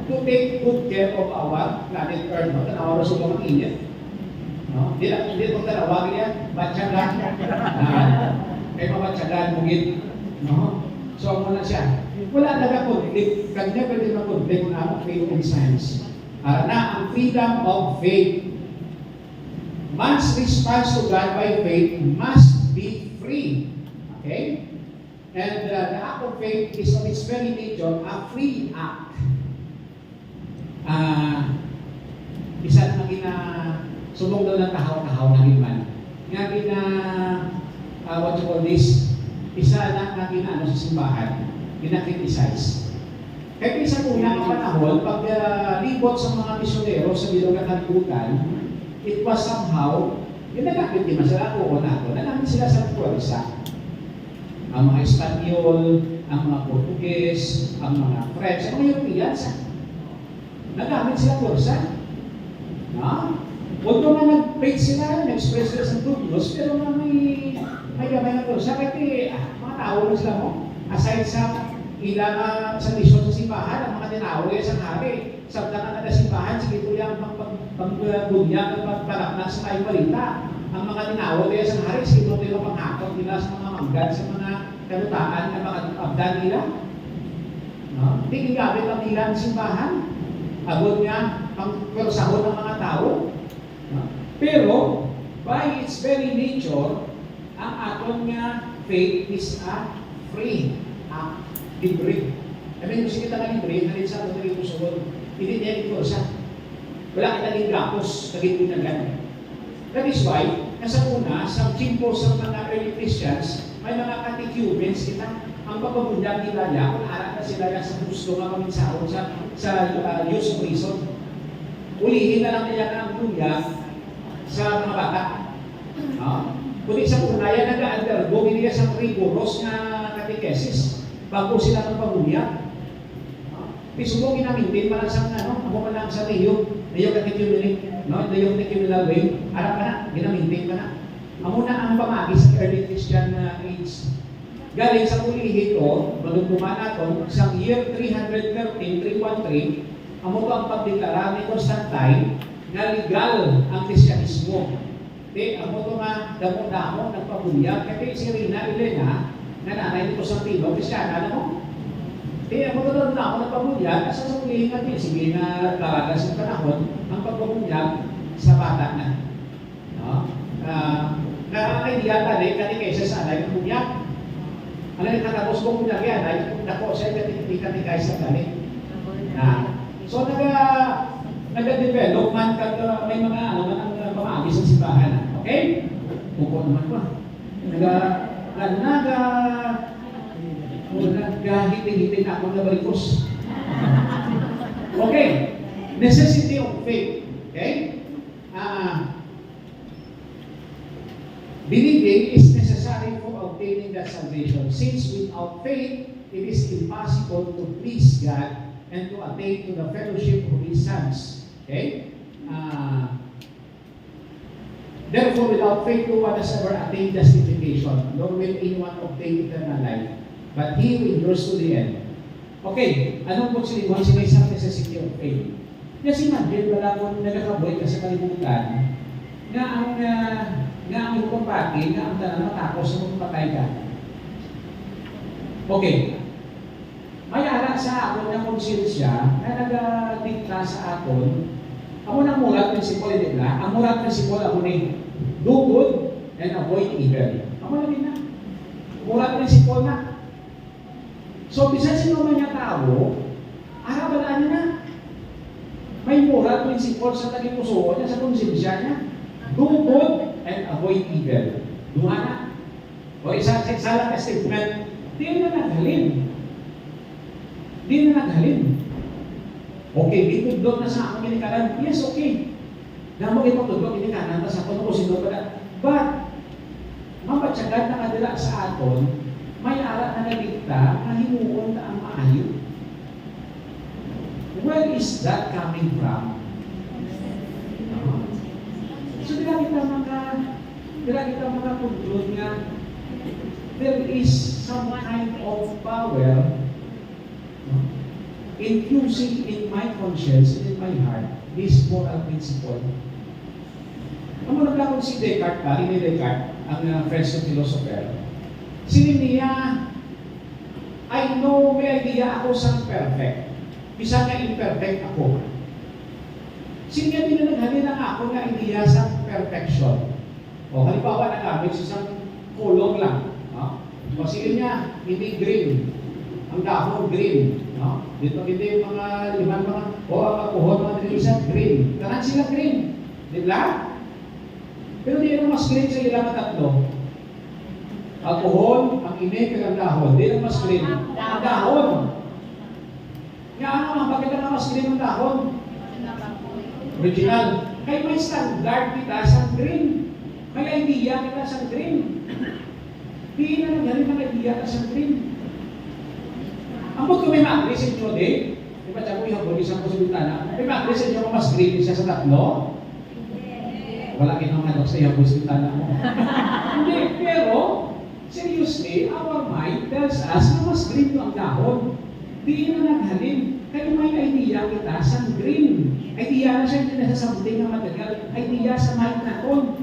to take good care of our planet Earth. Tanawa na sa mga init. Hindi itong talawagin yan, batsagan. Kaya mabatsagan, mungit. So, ang muna siya. Wala naga-conflict. Kanya pwede mag-conflict na faith and science. Na ang freedom of faith. Man's response to God by faith must be free. Okay? And the act of faith is of its very nature a free act. Isa na subong daw ng tahaw-tahaw na iman. Nga what you call this, isa na ano sa simbahan, gina-criticize. Kaya isa unang panahon, pag libot sa mga misyonero sa bilog at kalibutan, it was somehow, ginagamit din masala ko nato, nagamit sila sa puwersa. Ang mga Espanyol, ang mga Portuguese, ang mga French, ang mga Europeans, nagamit sila puwersa. Although na nag-preach sila, nag-express sila sa Diyos, pero may gamay na puwersa. Kasi mga tao na sila mo, aside sa ilang sa misyon sa simbahan, ang mga tinawi sa hari, sa tanang na simbahan, sige ito yung pagbunyag at pagpalaknak sa tayong balita. Ang mga tinawi sa hari, sige ito yung panghakot nila sa mga manggad, sa mga kanutaan na mga abdan nila. Hindi gigamit ang nila ang simbahan. Abot niya ang persahon ng mga tao. Pero, by its very nature, ang aton nga faith is a free act. Libre. Kung kita na libre, nalit sa ato naging pusoon. Hindi niya ito sa. Wala kita naging gapos, naging unagan. That is why, nasa una, sa kimpo sa mga early Christians, may mga catechumens kita. Ang pagpabunyag nila niya, kung aral na sila sa gusto nga paminsaon sa use of reason. Ulihin na lang niya ang bunyag sa mga bata. Kung sa una, yan nag-undergo, hindi sa rigorous na catechesis bago sila ng pabunyag. Piso ginamintin pa lang sa ako pa lang sa Rio catechumenal way, harap ka na, ginamintin ka na. Amo na ang pamagi sa early Christian age. Galing sa ulihin ko, madugtuman nato, sa year 313, amo to ang pagdeklara ni Constantine na legal ang Kristyanismo. Amo to nga damo-damo nagpabunyag, kasi si Rina Elena, na nanay ni Constantino, Kristyana, ano mo? Ako doon na ako nagpabunyag, kasi sa ulihin natin, sige na laragas ng panahon, ang pagpabunyag sa bata na Ano yung katapos kong pinagyan, ay nako siya ikatikikan ni guys sa galing. So nag-develop man kag may mga mga agis sa simbahan. Okay? Kuko naman pa. Naghiting-hiting ako na balikos. Okay. Necessity of faith. Okay? Believing is necessary for obtaining that salvation. Since without faith, it is impossible to please God and to attain to the fellowship of His sons. Okay? Therefore, without faith, no one has ever attained justification, nor will anyone obtain eternal life. But he who endures to the end. Okay, anong pagsilingkuhan sila isang necessity of faith? Kasi imagine, wala kong nagkakaboy ka sa kalimutan na ang ipapati, na ang tanang matapos na magpatay ka. Okay. May aral sa akin na konsensya na nag-dikta sa akin. Ako na mulat prinsipal, hindi na. Ang mulat prinsipal ako ni do good and avoid evil. Ako na din na. Mulat prinsipal na. So, bisan sino man niya tao, arabalaan niya na. May mulat prinsipal sa tagipuso niya, sa konsensya niya. Do good and avoid evil. Duha na. O isa lang na statement, di na naghalin. Di na naghalin. Okay, itudlog na sa akong ginikanan. Yes, okay. Namang ipagtudlog ginikanan, tapos ako na ko sino pa. But, mapatsagad na kadila sa aton, may arat na nagdikta na himuon na ang maayo. Where is that coming from? So, dila kita makakontrol nga there is some kind of power infusing in my conscience and in my heart this moral principle. Ang mga nagkakon si Descartes pa, René Descartes, ang French philosopher, sinin niya, I know, may idea ako sa perfect. Bisa nga imperfect ako. Sinya din na naghalin ang ako nga idea sa perfection. O halimbawa nagamit sa isang kulong lang. O sige niya, hindi green. Ang dahon green. Dito hindi mga limang mga, o ang kapuhon mga nilisan, green. Kanan sila green. Di ba? Pero di na mas green sa ilang tatlo. Ang puhon, ang inig, ang dahon. Di na mas green. Ang dahon. Nga ano, bakit na mas green ang dahon? Original. Kaya may standard kita sa green. May idea kita sa green. Di na nangyari ng idea kita sa green. Ang pag may ma-agree sa inyo, di ba siya ko yung hapon, isang posibilidad na, may ma-agree sa inyo kung mas green siya sa tatlo? Wala kinangalok sa iyong posibilidad mo. Hindi, pero, seriously, our mind tells us na mas green ang dahon. Di na naghalin. Kaya may idea kita sa green. Idea na siya, hindi na sa something na matagal. Idea sa mind na ton.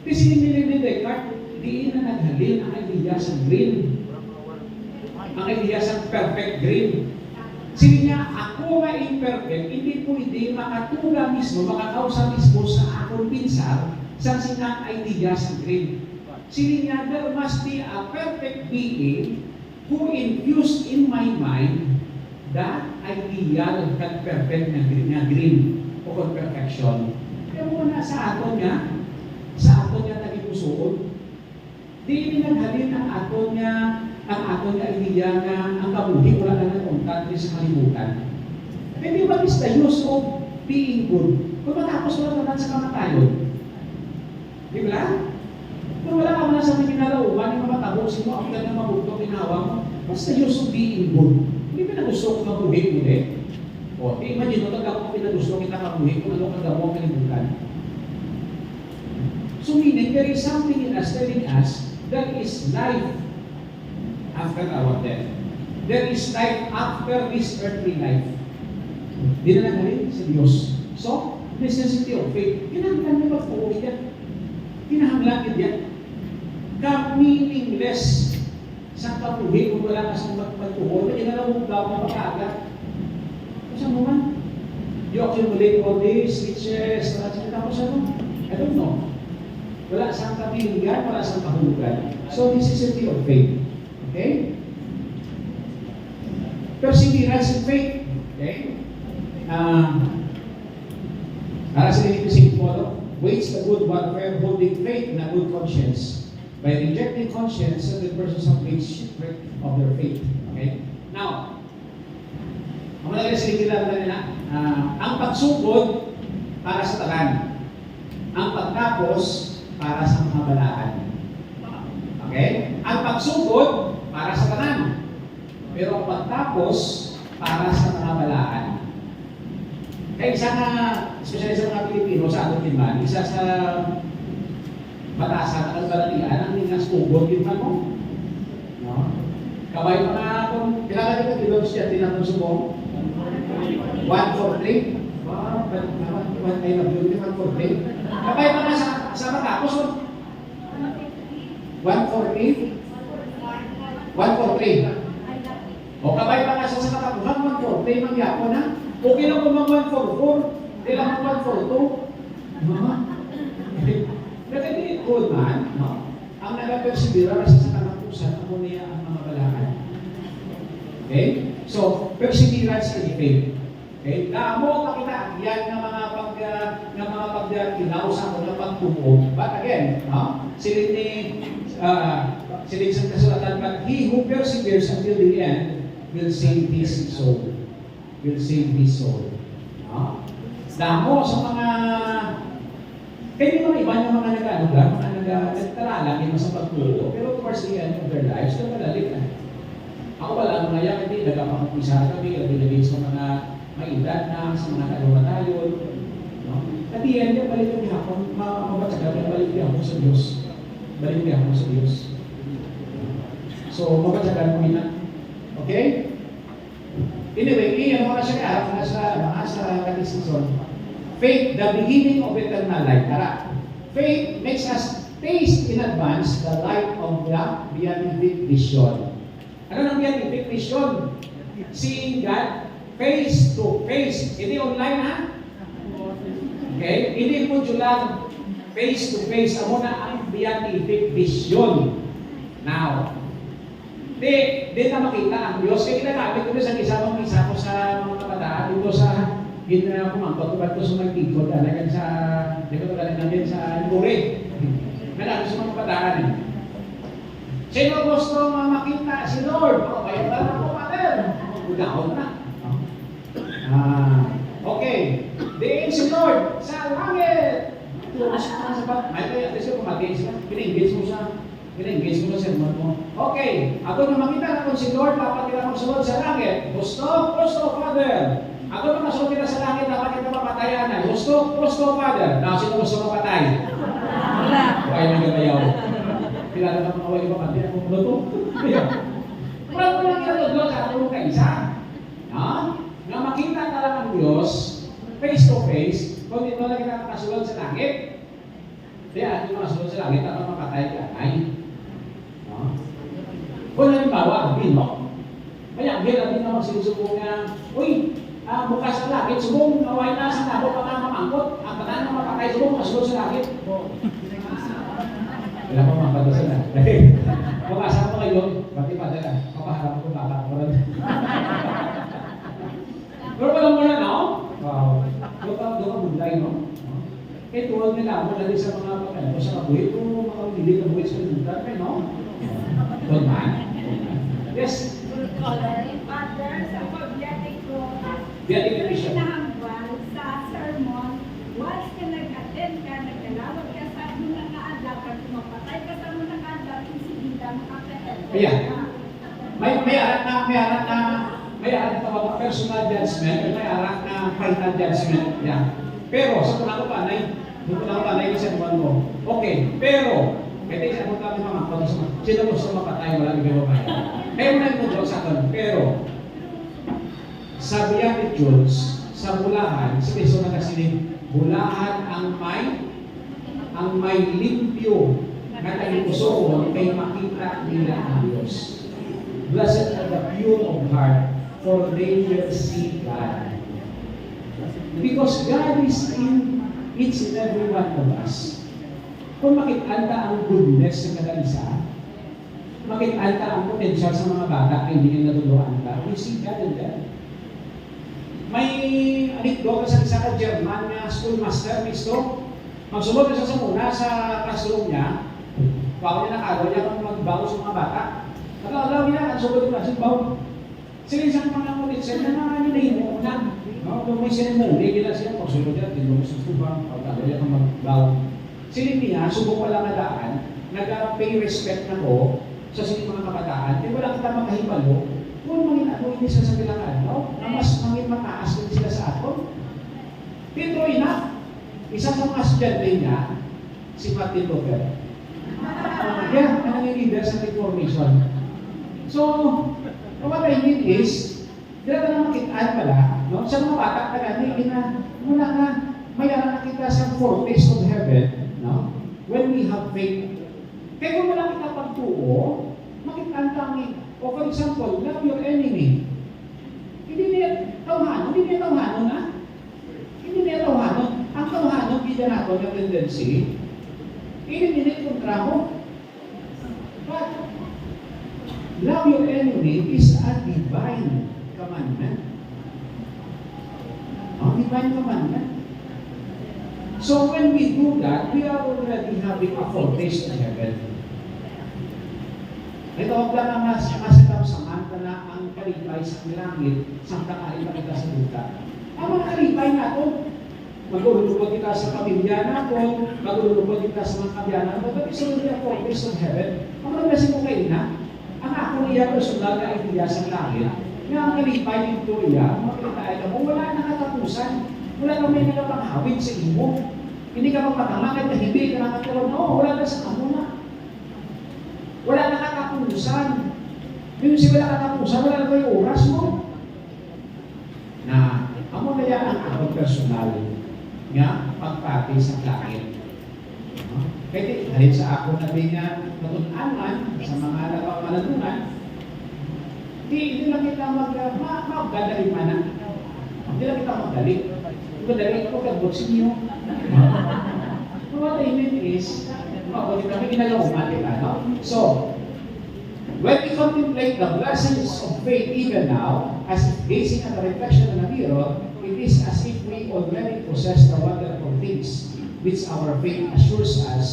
Kasi hindi ni Descartes, di na naghalin ang idea sa green. Ang idea sa perfect green. Sige niya, ako nga imperfect, hindi pwede makatuga mismo, makakausa mismo sa akong pinsar sa sinang idea sa green. Sige niya, there must be a perfect being who infused in my mind that ideal and perfect na green o kung perfection. Kaya muna sa aton niya nagipusoon. Di naghalin ang aton niya idea nga ang kabuhi wala na nagkontant sa kalibutan. Maybe what is the use of being good? Kung matapos wala naman sa kamatayon. Di ba? Kung wala ka na sa mga kinalauban, yung matabosin mo, ang ganda mabugto, ginawa mo, what's the use of being good? Hindi ba nagusto ko mabuhi mo eh? O, imagine mo, taga ko pinagusto kita mabuhi kung ano kagamo ang kalibutan. So meaning, there is something in us telling us there is life after our death. There is life after this earthly life. Di na naghalin sa Diyos. So, necessity of faith. Kinahanglan na magpuwi yan. Kinahanglan yan. Ka-meaningless sa kapuhi kung wala ka sa magpuhon. Hindi na lang daw na makaagat. Kasi mo man, you accumulate all these riches, tapos ano? I don't know. Wala siyang kapilingan, wala siyang kahulugan. So, necessity of faith. Okay? Perseverance in faith. Okay? Para sa St. Paul, waits the good warfare, holding faith in a good conscience. By rejecting conscience, certain persons have made shipwreck of their faith. Okay? Now, ang mga nagsisigil nila, ang pagsugod para sa talan. Ang pagtapos para sa mga balaan. Okay? Ang pagsugod para sa talan. Pero ang pagtapos para sa mga balaan. Kaya isa na, especially sa mga Pilipino, sa ating timan, isa sa batasan at kalbalatian, ang ningas ugod yun man mo. No? Kaway pa nga kung kilala nyo kung siya tinatong subong. 143. Wow, I love you, 143. Kaway pa nga sa matapos. 143. 143. O kabay pa nga siya sa katapusan, 140, mangyako na. Okay lang kung mga 144, hindi lang mga 142. Nakadi good man, no? Ang nag-persevere kasi sa katapusan, ako niya ang mga balaan. Okay? So, perseverance in faith. Okay? Naamo makita yan ng mga pagkilaw sa mga pagtubo. But again, no? Silid sa kasulatan, but he who perseveres until the end will save his soul. Will save his soul. No? Damo sa mga mga iba ng mga nagtalala sa pagturo, pero towards the end of their lives, nagmadali na. Ako pala, mga yan, hindi, nagkapag-umpisa kami, nagbilagay sa mga edad na, sa mga kalumatayon. No? At the end, balik kami hapon, mabatsagan, balik niya ako sa Diyos. Balik niya ako sa Diyos. So, mabatsagan mo na. Okay? Anyway, iyan mo na siya sa katisison. Faith, the beginning of eternal life. Tara. Faith makes us taste in advance the light of the beatific vision. Ano ng beatific vision? Seeing God face to face. Hindi online, ha? Okay? Hindi po lang face to face. Amo na ang beatific vision. Now, di na makita ang Diyos. Kaya ginagamit ko sa isa ko sa mga kabataan dito sa gina kumangkot ko sa mga tigod talaga sa dito talaga namin sa Lure. Malalo sa mga kabataan. Sino gusto makita si Lord? O, kaya pala ko, Father. Udahon na. Okay. Diin si Lord sa langit. Tumas ko na sa ba? May kaya, at least kung mag-engage ka, pinengage mo sa pinengage mo sa sermon mo. Okay. Ako na makita na kung si Lord, dapat kita magsunod sa langit. Gusto, Father. Ako na masunod kita sa langit, dapat kita mapatayan na. Gusto, Father. Now, sino gusto mapatay? Wala. Huwag nang gamayaw. Kilala ka mga wali pa, hindi ako luto. Parang ko lang yung Diyos sa atong kaisa. Na makita ka lang ang Diyos, face to face, kung dito lang kita makasunod sa langit. Kaya, hindi makasunod sa langit, dapat mapatay ka. Ay. Kung halimbawa, ang binok. Kaya, ang bin naman sinusubong nga, uy, bukas sa langit, subong, away na sa tabo, pata mamangkot, ang pata na mapatay, subong, masunod sa langit. Wala pa mga patusan na. Kung asama ko kayo, pati pa dala, kapaharap ko baka ko rin. Pero pala mo na, no? Wow. Doon ka bunday, no? Kaya tuwag nila ako lagi sa mga pagkano, sa kabuhi, kung makawili ka buhi sa lugar, no? Doon man. Yes? Father, sa pagbiyatig ko, Beatific vision. pinahambal sa sermon, once ka nag-attend ka, nagkalawag ka sa mga kaadlaw, pag mapatay ka sa mga kaadlaw, isigita makapatay. Kaya, may arat na personal judgment, may arat na final judgment. Yeah. Pero, sa tunang panay sa buwan mo. Okay, pero, kaya sa kung kami mga pag-usama, sino gusto mapatay, wala nang mapatay. Kaya mo na yung sa akin, pero, sabi yan ni Jules, sa bulahan, sa peso na kasi bulahan ang may limpyo na talipusoon kay makita nila ang Diyos. Blessed are the pure of heart, for they will see God. Because God is in each and every one of us. Kung makikita ang goodness ng kada isa, makitaan ka ang potential sa mga bata ay hindi nila natuturuan ka. We see that in them. May anekdote sa isa ka German na schoolmaster, misto. Magsulod na siya sa muna sa classroom niya. Bago niya nakagawa niya kung magbago sa mga bata. Alaw niya, ang sulod yung classroom, bago. Sila isang mga ulit, sila na mga nilahimo na. Kung may sinemuli, gila siya, pagsulod niya, tinulong sa subang, pagkagawa niya kung magbago. Sila niya, subok pala nga daan, nag-pay respect na ko sa sining mga kabataan. Kaya wala kita makahibalo, kung mangin ano, hindi sa bilang ano, na mas mangin mataas din sila sa ato. Pero ina, isa sa mga estudyante niya, si Martin Luther. Yan, ang leader sa Reformation. So, what I mean is, dila na makitaan pala, no? Sa mga bata na gani, mula na, mayaran na kita sa foretaste of heaven, no? When we have faith. Kaya kung wala kita pagtuo, makitaan kami. O for example, love your enemy. Hindi niya tawhanon, na. Hindi niya tawhanon. Ang tawhanon, hindi na ako ng tendency, ini kontra mo. But, love your enemy is a divine commandment. A divine commandment. So when we do that, we are already having a foretaste of heaven. Ito ang lang ang masakam samantala ang kalipay sa langit, samtang kita sa lupa. Ang mga kalipay nato, magululupod kita sa pamilya nato, magululupod kita sa mga kabyan nato, but it's already a foretaste of heaven. Ang mga kasi mo kayo na, ang ako niya personal na idea sa langit, nga ang kalipay nito iya, makita ay mo, wala nang katapusan, wala nang may nakapanghawid sa imo. Hindi ka magpatangan at hindi ka nakatulog. No, wala na sa kamuna. Wala na katapusan. Yung si wala katapusan, wala na yung oras mo. Na, amo na yan ang akong personal nga pagpati sa langit. Kaya dahil sa ako na din nga natunanan sa mga nagpapaladunan, hindi lang kita magdadali man na. Hindi lang kita magdali. Magdali ako kag-boxing nyo. What I mean is, kami ginagawa diba, no? So, when we contemplate the blessings of faith even now, as if gazing at the reflection in a mirror, it is as if we already possess the wonderful things which our faith assures us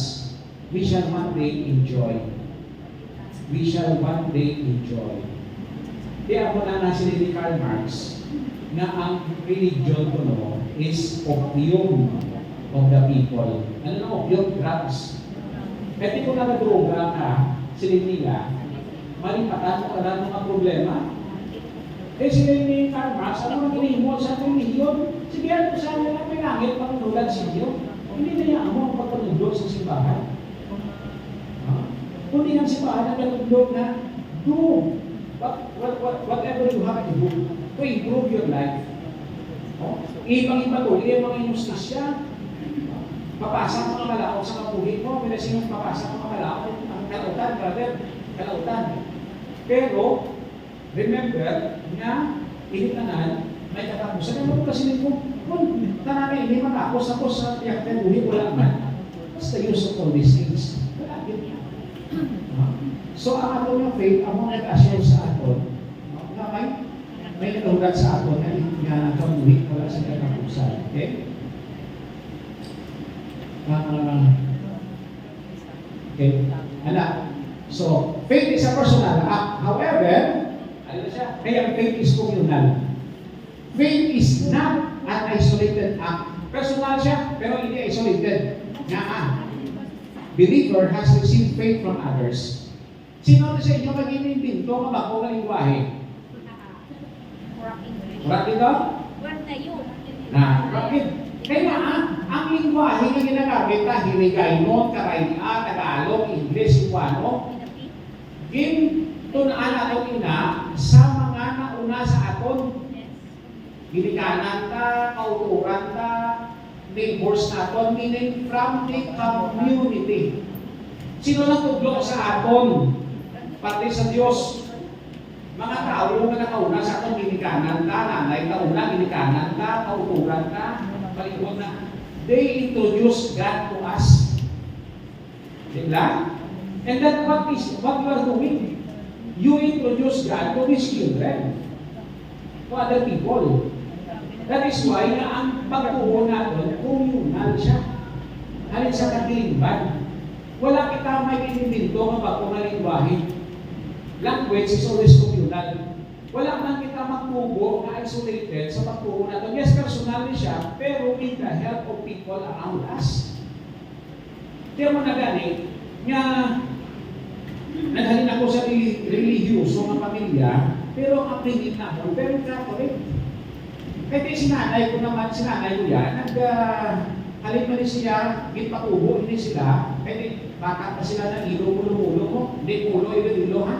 we shall one day enjoy. We shall one day enjoy. Kaya po na nasa ni Karl Marx na ang religion ko no is opium of the people. Ano na opium? Drugs. Kaya kung nakadroga ka, sinilila, malipatan mo ka na mga problema. Eh sila ni Karl Marx, ano ang kinihimo sa religion? Sige, ano sa nila may langit panunulad sa inyo? Hindi na niya mo ang pagpanundog sa simbahan. Kundi ang simbahan ang panundog na do whatever you have to do to improve your life. Ibang-iba to, yung mga inustisya, papasa ang mga malaot sa kapuhin mo, may sinong papasa ang mga malaot, ang kalautan, brother, kalautan. Pero, remember, na initanan, may katapusan. Ano po kasi nito, kung tananay, hindi matapos ako sa kapuhin, wala man. What's the use of all these things? Wala din. So, ang ato ng faith, ang mga nag-assure sa aton, na may nagawag sa aton na kapuhin, wala sa katapusan. Okay? Okay. Anak. So, faith is a personal act. However, ano siya? Kaya faith is communal. Faith is not an isolated act. Personal siya, pero hindi isolated. Believer has received faith from others. Sino sa inyo magiging pinto ang bako ng lingwahe? Kurak ito? Bakit? Kaya ang lingwahe na ginagamit na Hiligaynon, Karaya, Tagalog, English, Cebuano, tunaan natin ina sa mga nauna sa aton. Ginikanan ka, kauturan ka, neighbors naton, meaning from the community. Sino na tudlo sa aton? Pati sa Diyos. Mga tao na nakauna sa aton, ginikanan ka, nanay kauna, ginikanan ka, kauturan ka, palikod na. They introduce God to us. Diba? And that's what you are doing. You introduce God to His children, to other people. That is why na ang pagtuo natin, communal siya. Halin sa katilingban. Wala kita may iniminto ng bagong lingwahe. Language is always communal. Wala man kita magtubo na isolated sa pagtuo natin. Yes, personal siya, pero with the help of people around us. Kaya mo na gani, nga naghalin ako sa religyoso ng pamilya, pero ang pingin na ako, pero Catholic. Kaya sinanay ko naman, sinanay ko yan, halin man siya, gitpatubo, hindi sila, kaya bata pa sila ng ilo, mulo-mulo mo, hindi mulo, ilo-ilo ha,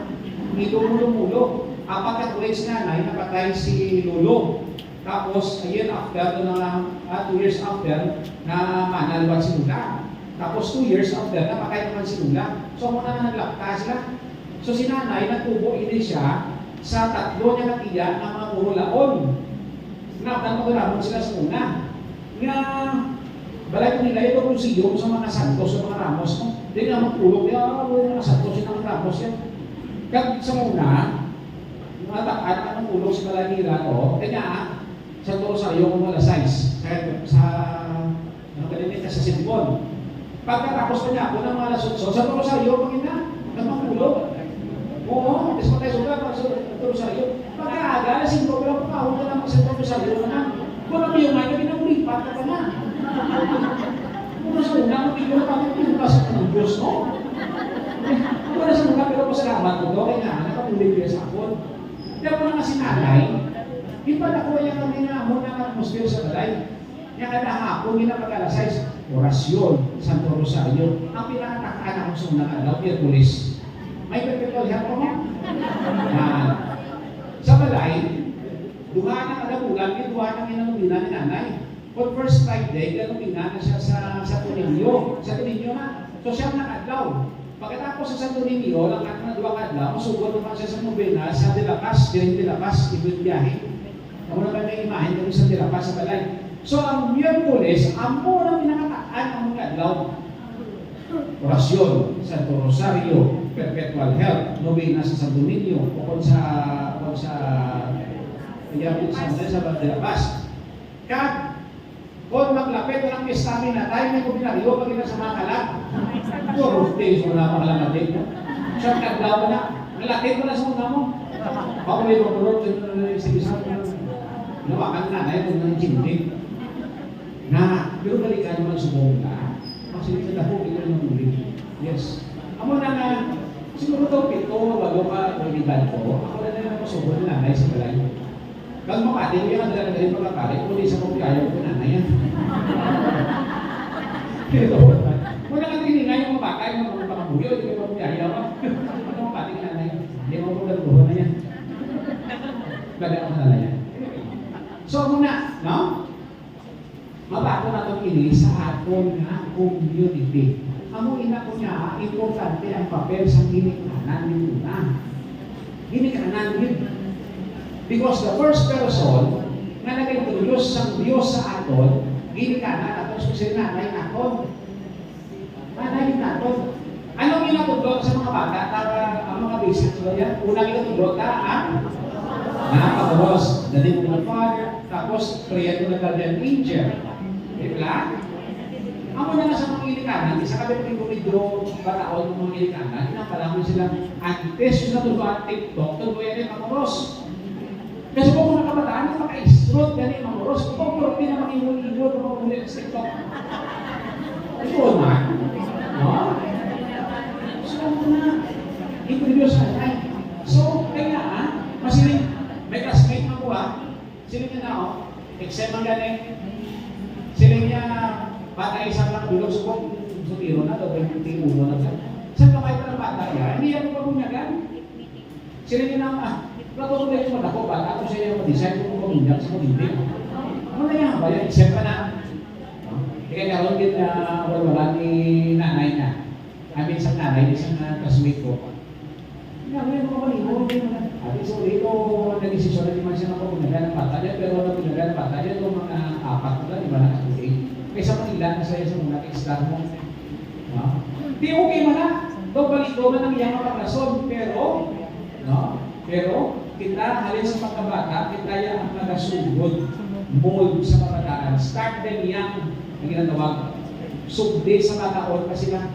ilo, mulo-mulo. Apat na tuloy si nanay, napatay si Lolo. Tapos, a year after, 2 years after, na manalwan si Lula. Tapos 2 years after, napatay naman si Lula. So, muna na naglakta sila. So, si nanay, natubo ini siya sa tatlo niya katiya ng mga puro laon. Nagtatamagramon sila sa una. Nga, balay ko nila ito kung siyo sa mga santos, sa mga ramos. Hindi nga magpulog niya, mga santos yung mga ramos yan. Kaya sa una, mga takat na magpulog sa Malanira to, kaya sa Rosario kung wala size. Kaya sa, sa Sitbon. Pagkatapos pa niya ako ng mga lasotso, sa Rosario, pangina, nagpapulog. Oo, kasi patay suga para sa Rosario. Pagkaaga, lasing ko, pero pakahon ka naman sa Rosario naman. Kung ang yung mga pinakulipat ka pa na. Kung sa una, mabigyan pa kami pinagpasok ng Diyos, no? Kung na sa mga, pero pasalamat ko, kaya nga, nakapulig kaya sa akin. Kaya po na kasi nanay, ipanakuha niya kami na mo ng atmosphere sa balay. Kaya kada hapon, ginapag-alasay, orasyon, Santo Rosario. Ang pinakatakaan ako sa unang araw, Miyerkules. May perpetual help ko mo? Sa balay, duha ng alamulan, duha ng inanumina ni nanay. For first Friday, inanumina na siya sa Tuninyo. Sa Tuninyo na. So siya nakadlaw. Pagkatapos sa Santo Niño, lang at na duwa kadlaw, masugod naman siya sa Novena, sa De La Paz, direct De La Paz, ibig biyahe. Ako na may imahin kami sa De La Paz sa balay. So ang Miyerkules, ang muna pinakataan ang mga adlaw. Orasyon, Santo Rosario, Perpetual Help, Novena sa Santo Niño, o sa De La Paz. Kaya, kung maglapit ng pestami na tayo, may kubinaryo pag ina sa mga kalap. Puro days mo na makalamatid mo. Siya kadlaw na. Nalatid mo na sa mga mo. Ako may pagkulot sa isang nawakan na tayo kung nang chindig. Na, pero balikan mo lang sumong ka. Kasi sa dahog, ito yung muli. Yes. Amo na nga, siguro ito, pito, bago ka, kaibigan ko, ako na naman masubod na nanay sa balay. Kag mapati, yung ang dala na rin pagkakari, kung di sa kong kaya ko nanay yan. Pero, wala kang tiningay yung mga bakay, yung mga pakabuyo, yung mga pagkaya ko. Ano mapati ka nanay? Hindi mo kong nagbuho na yan. Baga ako na yan. So, muna, no? Mabago na itong ini sa aton nga community. Amo ina ko niya, importante ang papel sa ginikanan ni una. Ginikanan yun. Because the first person na nag-introduce sa Diyos sa aton, ginikanan aton, so nanay aton. Nanay aton. Anong ginatudlot sa mga bata? Ang mga basics ba yan? Unang ginatudlot na ang nakapagos, the name of the Father, tapos create na guardian angel. Diba? Amo na nga sa mga ilikanan, isa kami pag-ibigro baraon ng mga ilikanan, inapalamon sila antes yung natutuan TikTok, tuloy yan yung mamoros. Kasi kung mga kabataan, yung maka-extrot yan yung mamoros, kung puro din na mag-iwol-iwol kung mag-ulit sa TikTok. Ito man. No? So, na, introduce na. So, kaya masiling, may classmate mo siling niya na exam ang galing. Siling niya, bata isang lang dulog sa tiro na, o 20 ulo na siya. Saan ka kayo ng bata yan? Hindi ako pabunyagan. Siling niya na, plato ko dahil ako, bata ako siya yung design ko pabunyak sa pabunyak. Ano na yan? Bayan, exam pa na. Kaya karoon din wala ni nanay na. Amin sa nanay, isang classmate ko. Ngayon mo kapaligo, hindi mo na. At so dito, nag-isisyon na naman siya ng pabunyagan ng bata niya, pero napinagan ng bata niya, itong mga apat na, di ba nakatuloy? Kaysa Manila, nasaya sa mga extra mo. Di okay mo na. balik-doman ang iyang mga rason, pero, no? Pero, kita, halin sa pagkabata, kita yung nagasugod, mold sa kabataan. Start them young, ang ginatawag. Sugdi sa kataon kasi na,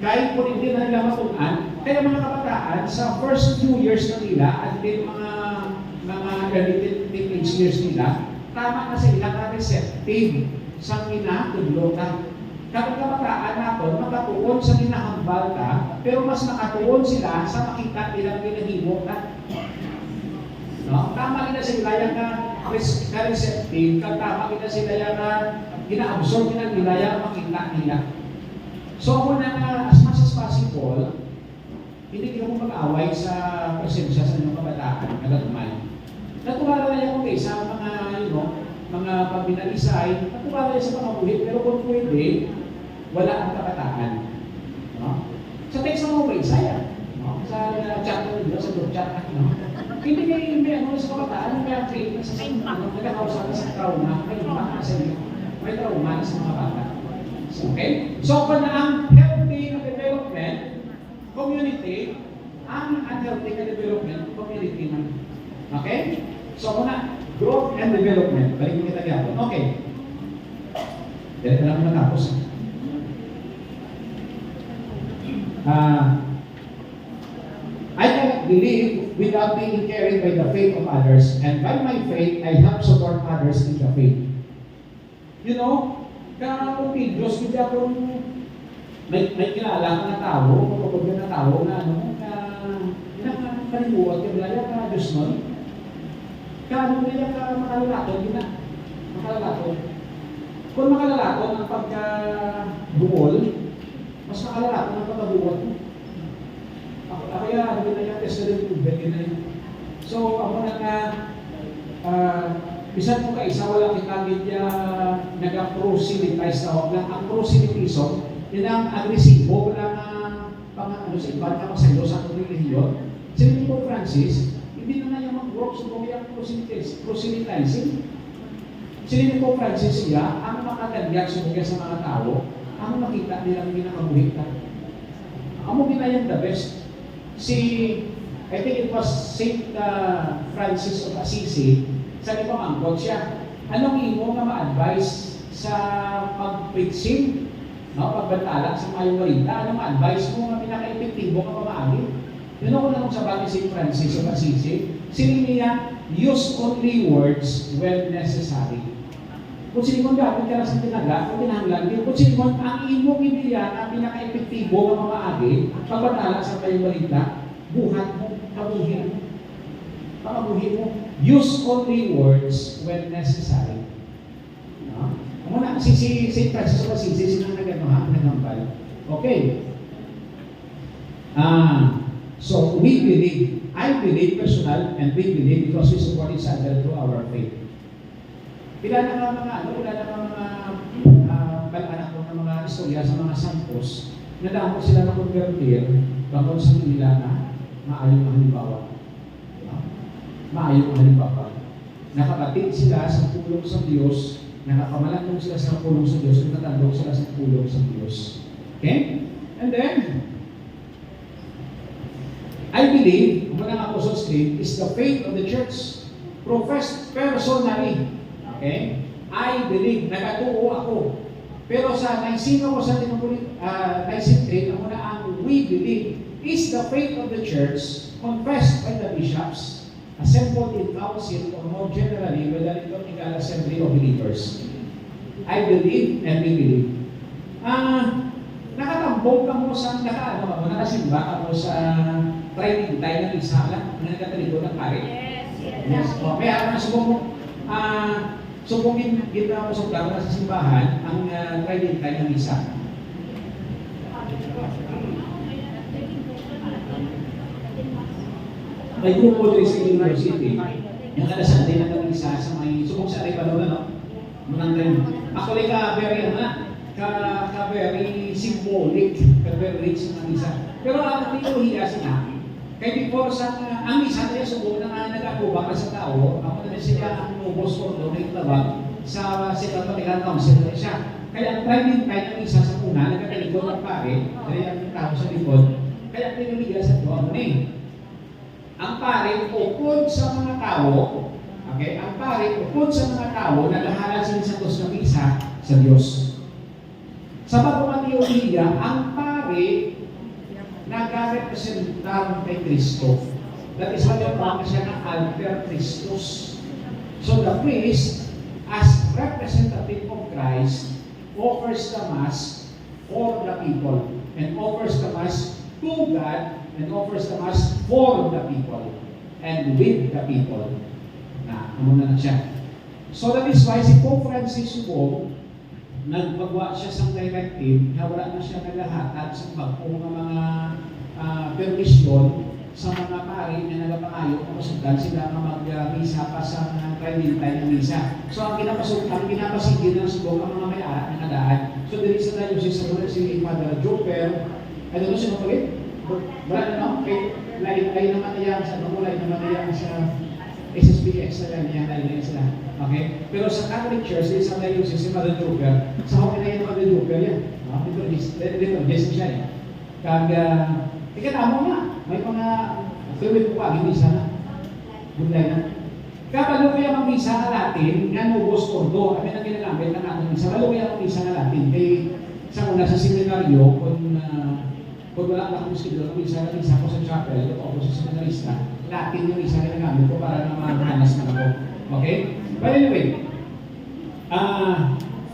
kahit po hindi na nila matunan, kaya mga kabataan, sa first few years na nila, at din mga early teenage years nila, tama na sila na receptive sa kinatudlo ka. Kapag kabataan natin, makatuon sa kinahambal ka, pero mas nakatuon sila sa makita nilang pinahimo ka. No? Tama kita sila yung ka-receptive, tama kita sila yung gina-absorb nila yung makita nila. So, kung na as much as possible, hindi kayo mo mag-away sa presensya sa inyong kabataan, nagagumay. Natuwala na yung okay sa mga, mga pagbinalisay, natuwala na sa pamabuhi, pero kung pwede, wala ang kabataan. No? Sa text ng mga isaya, no? Sa chat nyo, sa group chat, no? Hindi kayo may sa kabataan, kaya create na sa nagkakausap na sa trauma, may impact na sa inyo, may trauma na sa mga bata. Okay? So, kung na ang healthy na development, community, ang unhealthy na development, community man. Okay? So, kung na, growth and development. Balik mo kita gapon. Okay. Dahil na lang natapos. I cannot believe without being carried by the faith of others, and by my faith, I help support others in the faith. You know, kung Diyos, hindi ako may kilala ka na tao, kapag na tao na nakalimuot yung laya ka Diyos nun. Kano nila ka makalalaton, yun na. Makalalaton. Kung makalalaton ang pagka-buol, mas makalalaton ang pagka-buol mo. Kaya ano na yung testament to bed na yun. So, ako na nga, bisan mo kaisa, wala kita media nag-proselytize na huwag lang. Ang proselytism, yun ang agresibo, wala nga sa iba na sa iyo sa relihiyon. Sinabi ko, Francis, hindi na nga yung mag-work sa mga proselytizing. Sinabi ko, Francis, siya, ang makagandyak sa mga tao, ang makita nilang ginakabuhit ka. Ang mo ginayang the best. I think it was St. Francis of Assisi, sabi ko angkot siya, anong imo na ma-advise sa pag-preaching, pagbantala sa mayong walita, anong ma-advise mo na pinaka-epektibo ka pamaagi? Yun ako na kung sabi ni St. Francis of Assisi, sinabi niya, use only words when necessary. Kung sinikon gamit ka na sa tinaga, kung tinahanglan din, kung sinikon ang imo kiniya na pinaka-epektibo ka pamaagi, pagbantala sa mayong walita, buhat mo, kabuhin mo. Pakabuhin mo. Use only words when necessary. No? Muna, si St. Francis of Assisi, sinang nagambal. Okay. So, we believe, I believe personal, and we believe because we support each other through our faith. Wala na mga balanak ko ng mga istorya sa mga santos, nadaan ko sila na convertir, tungkol sa nila na maayong halimbawa. Maayong halimbawa. Nakapatid sila sa pulong sa Diyos, nakapamalatong sila sa pulong sa Diyos, natatandog sila sa pulong sa Diyos. Okay? And then, I believe, ang mga Apostles' Creed is the faith of the church professed personally. Okay? I believe, nagatuo ako. Pero sa Nicene Creed, ang muna ang we believe is the faith of the church confessed by the bishops, assembled in council, or more generally, by the liturgical assembly of believers. I believe and we believe. Nakatambog ka mo sa, nakasimba ka mo sa training tayo ng isala, na nagkatalikod ng pare. Yes. Kaya subungin kita mo sa simbahan, ang training tayo ng isa. May grupo rin sa university, yung kalasan din ang isa sa may subong sa aray pala, no? Manang ako rin ka-very symbolic, ka-very rich ng isa. Pero ang teolohiya sila, kaya before sa, ang isa tayo subong na nag-akuba ka sa tao, ako na siya ang nubos ko doon na itlabag sa Vatican Council siya. Kaya ang training tayo ng isa sa una, nagkatalikod ng pare, kaya ang tao sa likod, Kaya pinamigay sa doon ni. Ang pare ukod sa mga tao, okay? Ang pare ukod sa mga tao na lahalan sila sa Diyos ng isa sa Diyos. Sa bagong teolohiya, ang pare nag-representar kay Kristo. That is why yung mga siya ng alter Christus. So the priest, as representative of Christ, offers the Mass for the people, and offers the Mass to God, and offers the Mass for the people, and with the people. Ano na siya. So that is why si Pope Francis po, nagpagawa siya sa directive na wala na siya nalahatag sa bagong mga permisyon sa mga pari na nagapangayo na masugdan sila na mag-misa pa sa training time ng misa. So ang pinapasigil ng subong ang mga may-ari ng kadaan. So dili sa tayo si Father Joper, ano no sino ulit? Wala na no? Lain naman yan sa lain naman yan sa SSPX na lain sila. Okay? Pero sa Catholic Church, sa tayo si Father Joper, sa hopin na yung Father Joper yan. Dito, siya eh. Ikatamo na. May mga tuloy po pa, hindi sana. Bunday na. Kapalo kaya mag-misa na Latin, nga nubos ordo, kami na ginagamit na natin misa. Kapalo kaya mag-misa na Latin, kay sa una sa seminaryo, kung wala na akong schedule, mag-misa ko sa chapel, o ako sa seminarista, Latin yung isa na ginagamit ko para na makahanas na ako. Okay? But anyway,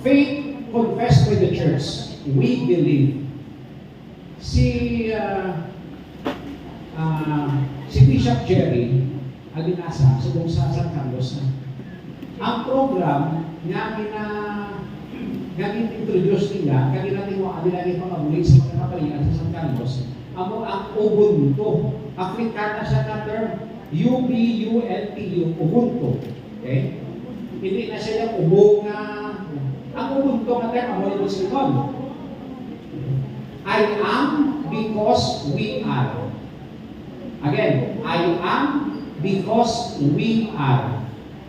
faith confessed by the church, we believe. Si Bishop Jerry Alinasa sa San Carlos na. Ang program nga introduce nila, kaya natin mo adilagay pang sa mga kapalian sa San Carlos, ang Ubuntu. Afrikana siya na term, U-B-U-N-T-U, Ubuntu. Okay? Hindi na siya yung ubong ang Ubuntu na term, ang muli ko I am because we are. Again, I am because we are.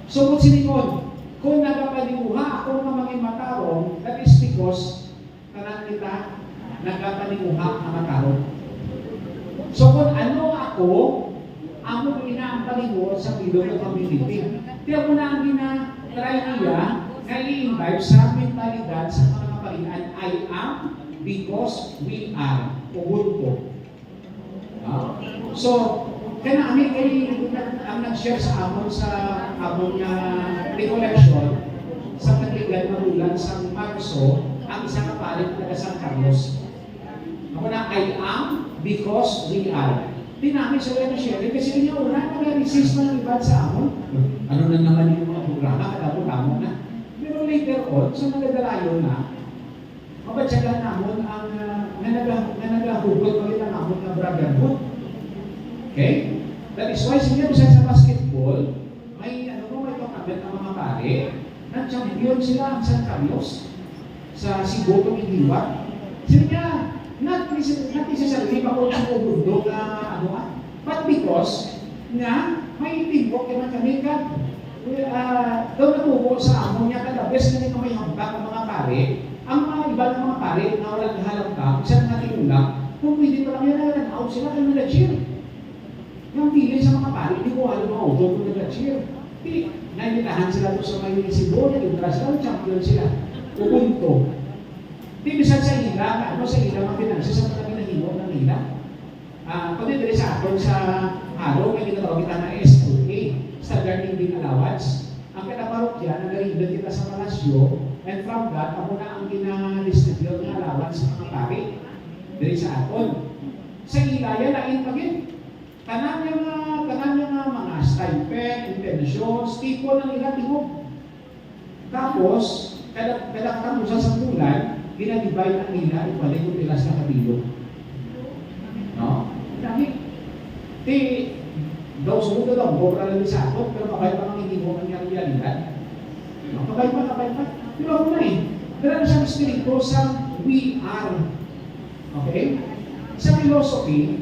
So kung sinikon, kung nagapanimuha ako ng mga matarong, that is because tanan kita nagapanimuha ng matarong. So kung ano ako, ang inaambalimuha sa bilog ng community. Kaya mo na ang try niya na i-invite sa mentalidad sa mga kapalian, I am because we are. Ubuntu. So, kaya namin ang nag-share sa amon recollection sa katigan na bulan sa Marso, ang isang kapalit na San Carlos. Ako na, I am because we are. Di namin sa share kasi niya una nag-resist ng iba sa amon. Ano na naman yung mga programa, katapon na. Pero later on, sa nagdalayo na, mabatsyagan namin ang nagahugot ulit ang amon na brotherhood. Okay? That is why siya sa basketball, may pangkabit ng mga pare, nag-champion sila ang San Carlos sa Cebu ng Iliwat. Sila not necessarily pa kung sa mundo na but because nga may tibok naman kami ka daw natubo sa amon niya kada best na may hambak ng mga pare. Ang mga iba ng mga pare na walang halang ka, isang natin ulang, kung pwede pa lang yan, nag-out sila kayo nag-cheer. Yung pili sa mga pare, hindi ko alam mga auto kung nag-cheer. Nainitahan sila doon sa may Cebu, nag-intras lang, champion sila. Ubuntu. Di bisan sa ila, sa ila mga pinansin sa mga pinahimo ng ila. Kundi dali sa atin sa araw, may ginatawag kita na SOA, Standard Living Allowance. Ang kinaparokya, nag-rindan kita sa Malasyo, and from that, ako na ang gina-distribute ng allowance sa mga pare. Dali sa atin. Sa ilaya, lain pagin. Tanan yung mga stipend, pensions, tipo ng ilang tingog. Tapos, kada katamusan sa bulan, ginadivide ang nila, ibalik yung pilas na kabilog. No? Dami. Daw sumunod daw, bobra lang sa ato, pero kabay pa ng hindi mo ang realidad. No? Kabay pa. Pero ako na eh. Pero na siyang espiritu sa we are. Okay? Sa philosophy,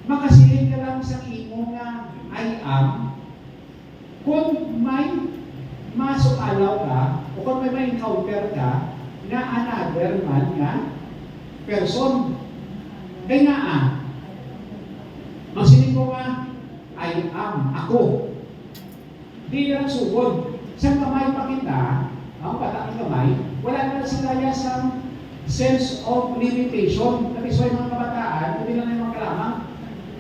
makasilid ka lang sa imo nga I am. Kung may masukalaw ka, o kung may encounter ka, na another man nga person. Kaya nga ang sinig ko nga, I am, ako. Di lang sugod. Sa kamay pa kita, ang bata ng kamay, wala na sila sa sense of limitation. Kasi so yung mga kabataan, hindi lang yung mga kalamang.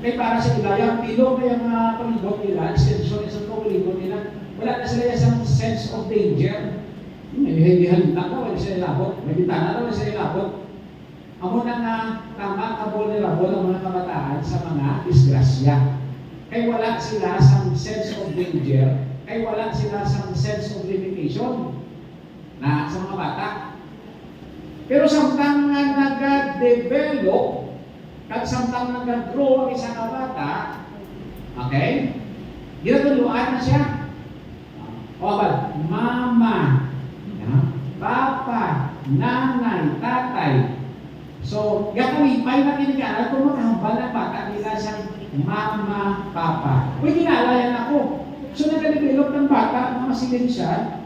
Kaya para sa iba, yung pilog na yung palibot nila, extension ng isang palibot nila, wala na sila yung sense of danger. May halintang ka, wala sila ilabot. May bintana na, wala sila ilabot. Amo na nga tama kabol ni Rabol ang mga kabataan sa mga disgrasya. Kaya wala sila sa sense of danger, kaya wala sila sa sense of limitation na sa mga bata. Pero samtang nga nag-develop, kag samtang nag-grow ang isang bata, okay? Ginatuluan na siya. O ba? Mama, papa, nanay, tatay. So, gakalipay na kinikaral kung makahambal ng bata nila sa mama, papa. Uy, kinalayan ako. So, nag-develop ng bata, mga silensya,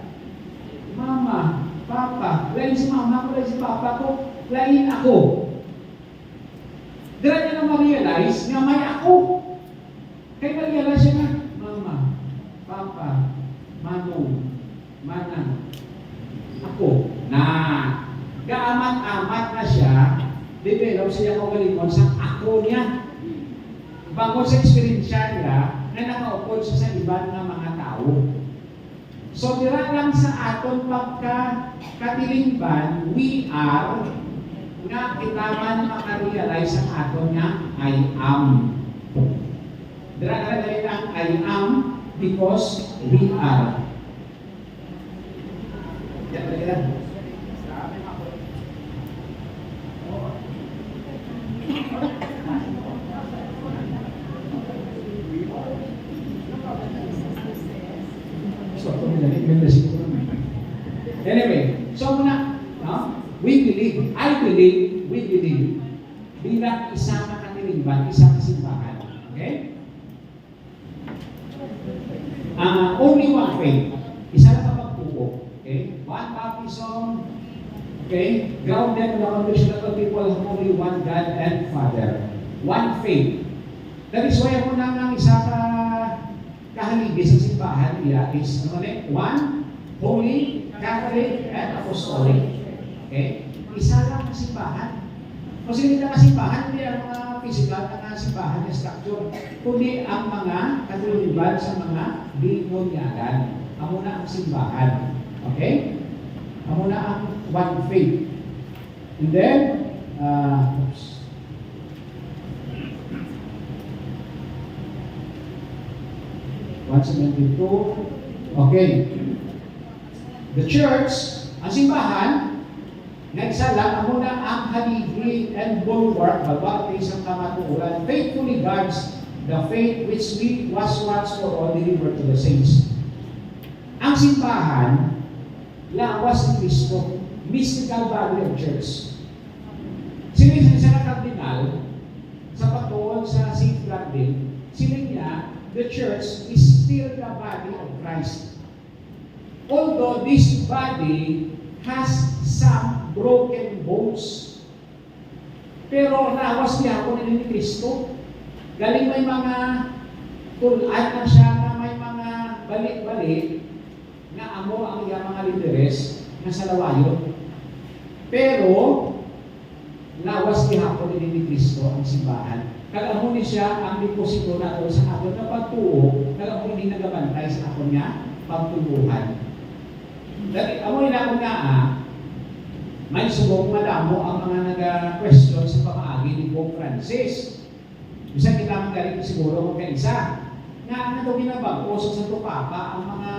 mama, papa, lain si mama ko, lain si papa ko, lain ako. Dira niya na ma-realize nga may ako. Kaya ma-realize siya na, mama, papa, manong, manang, ako. Na, gaamat-amat na siya, develop siya kagalingon sa ako niya. Bago sa experiensya niya, na nakaupod siya sa ibang na mga tao. So, dira lang sa aton pagka-katilingban, we are, nga kita man makarealize ang aton nga, I am. Dira lang I am because we are. Yan lang. Anyway, so muna, we believe, we believe, bilang isang katilingban, isang simbahan. Okay? Only one faith. Isa lang ang pagtuo. Okay? One baptism. Okay? Grounded in the foundation of the people, only one God and Father. One faith. That is why ako nang isa kahaligi sa simbahan niya is one, holy, Catholic, and Apostolic. Okay? Isa lang na simbahan. Kasi hindi na simbahan, hindi ang mga physical na simbahan na structure, kundi ang mga katulungan sa mga binunyagan. Amo na ang simbahan. Okay? Amo na ang one faith. And then, 172. Okay. The church, ang simbahan, nagsalang muna ang haligi and bulwark babati sa kamatuoran, faithfully guards the faith which was once for all delivered to the saints. Ang simbahan, lawas ni Kristo, mystical body of church. Sila sa kardinal, sa patuon sa safeguarding, sila niya, the church is still the body of Christ. Although this body has some broken bones, pero nawas niya ako ni Kristo. Galing may mga tulan na siya na may mga balik-balik na amo ang iyang mga lideres na sa lawayon. Pero nawas niya ako ni Kristo ang simbahan. Kagamo ni siya ang deposito nato sa aton na pagtuo, kagamo hindi nagabantay sa aton nga pagtuluhan. Dati amo ina ko nga may subok madamo ang mga naga-question sa pamaagi ni Pope Francis. Bisa kita magaling siguro magkaisa. Nga ano daw ginabago sa Santo Papa ang mga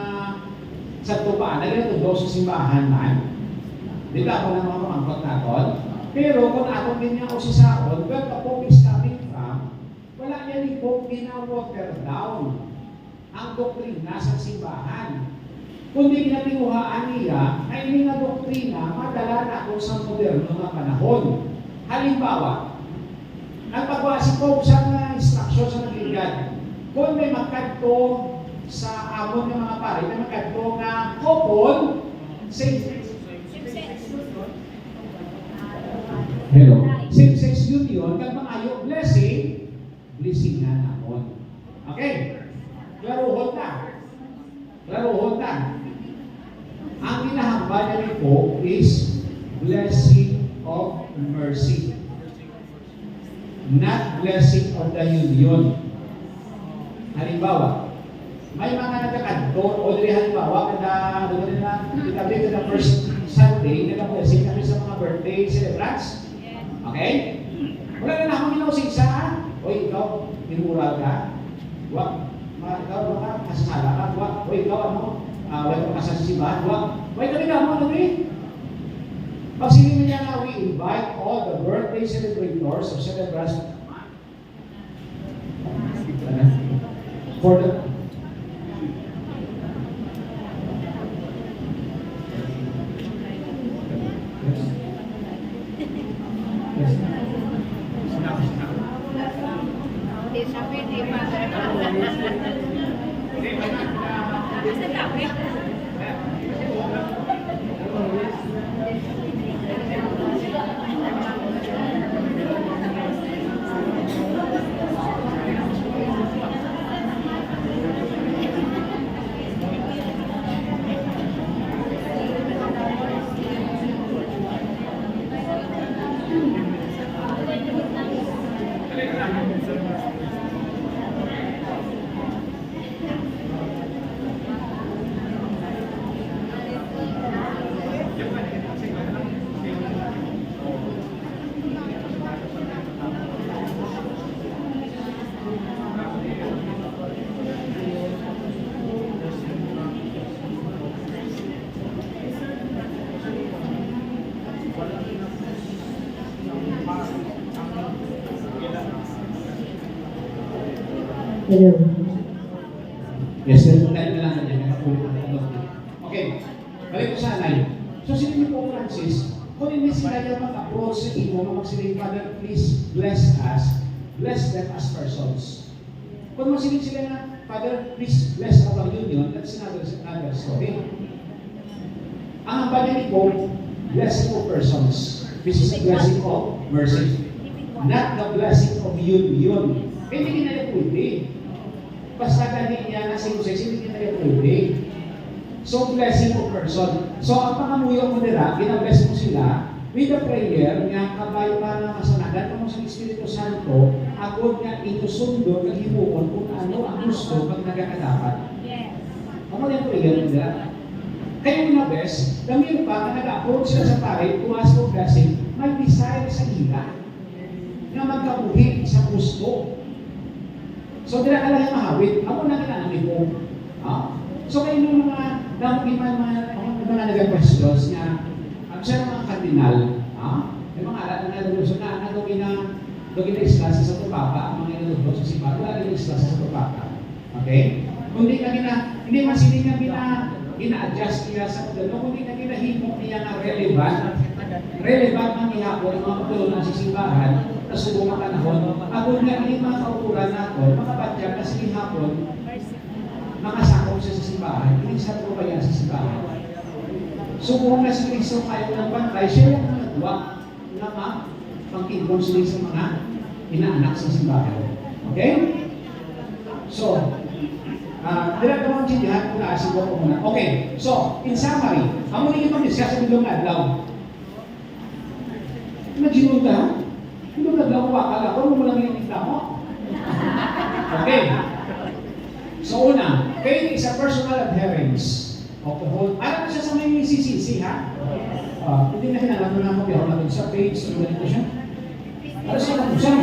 Santo Papa na sa simbahan man. Di ba ako na mga pamangkot naton? Pero kung atong ganyan o si Saon, where the Pope is coming from, wala niya ni Pope gina-water down ang doktrina sa simbahan. Kundi ginatinguhaan niya ay hindi nga doktrina madala na ako sa moderno na panahon. Halimbawa, nagpagawa si Pope sa instruction sa nagligan. Kung may magkadto sa amon ng mga pare, may magkadto nga couple, same-sex union, kag mga lisingan namon. Okay? Klaruhon na. Klaruhon na. Ang kinahangpan niya po is blessing of mercy. Not blessing of the union. Halimbawa, may mga nagkakanto, o dili halimbawa, kada itabi ka na first Sunday, nagka-blessing kami sa mga birthday celebrants. Okay? Wala na akong ginawsing saan. O ikaw, tinural ka. Ikaw, kasasala ka. O ikaw, wala ka sa simbahan. Wala ka rin mo, pag sinin niya na, we invite all the birthday celebrators or celebrants for the Hello. yes, dahil na lang na yan. Okay, balik ko sa anay. So, sino po Francis, kung hindi sila yung mag-approach sa imo, magsiling, Father, please bless us, bless them as persons. Kung magsiling sila na, Father, please bless our union, that's another story. Ang ambanya ko, blessing of persons. This is a blessing of mercy. Not the blessing of union. Hindi na pwede. Basta gani niya na sinusay, hindi na pwede. So, blessing of person. So, ang pangamuyo mo nila, ginabless mo sila with the prayer nga kabayo ka na masanagan mo sa Espiritu Santo, agod nga itusundo ng himuon kung ano ang gusto pag nagkakadapat. Ako yung prayer nila. Kayo na best, damir pa na nag-approach sila sa pare, to ask for blessing, may desire sa ila na magkabuhi sa gusto. So, dila ka lang yung mahawit. Ako na kinanami ko. So, kayo yung mga mga nag-questions niya, siya ng mga kardinal, yung mga alat na naluluso na gawin na isklase sa tupapa, ang mga inalulog sa sipa, wala rin isklase sa tupapa. Okay? Kundi hindi masiling na ina-adjust niya sa pagdalo, kundi na ginahimok niya na relevant ang ihapon ng mga pagdalo ng sisimbahan na subong ang panahon. Ako nga hindi mga kauturan natin, makabadya kasi ihapon, makasakop siya sa simbahan, hindi sa po kaya sa simbahan. Subong na si Kristo kayo ng bantay, siya yung nagwa na pangkibon sila sa mga inaanak sa simbahan. Okay? So, direct naman sindihan ko na asigo ko muna. Okay, so, in summary, ang muli ito discuss sa bilong adlaw. Imagine ka, bilong adlaw ko akala ko, mo lang yung kita mo. Okay. So, una, faith is a personal adherence of the whole. Alam mo siya sa may CCC, ha? Hindi na hinanap na mo, biyahon natin sa page, so ganito siya. Ano siya na po siya?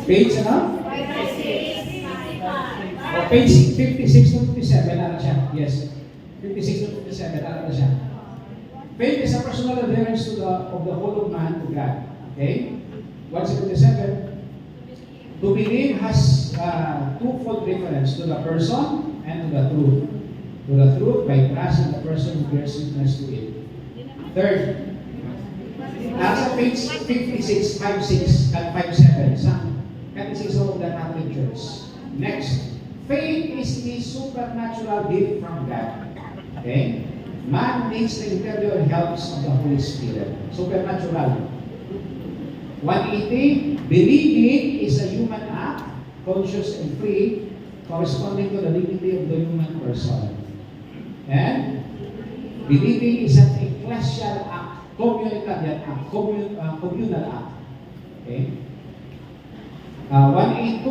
Page, ano? Page 56 to 57, ano siya? Yes. 56 to 57, ano siya? Faith is a personal adherence of the whole of man to God. Okay? 177. To believe has twofold reference to the person and to the truth. To the truth by trust in the person who bears witness to it. Third, nasa page 56, 56, and 57 sa Catechism of the Catholic Church. Next, faith is a supernatural gift from God. Okay? Man needs the interior helps of the Holy Spirit. Supernatural. 180, believing is a human act, conscious and free, corresponding to the dignity of the human person. And believing is an ecclesial act, communitarian act, communal act. Okay? 182,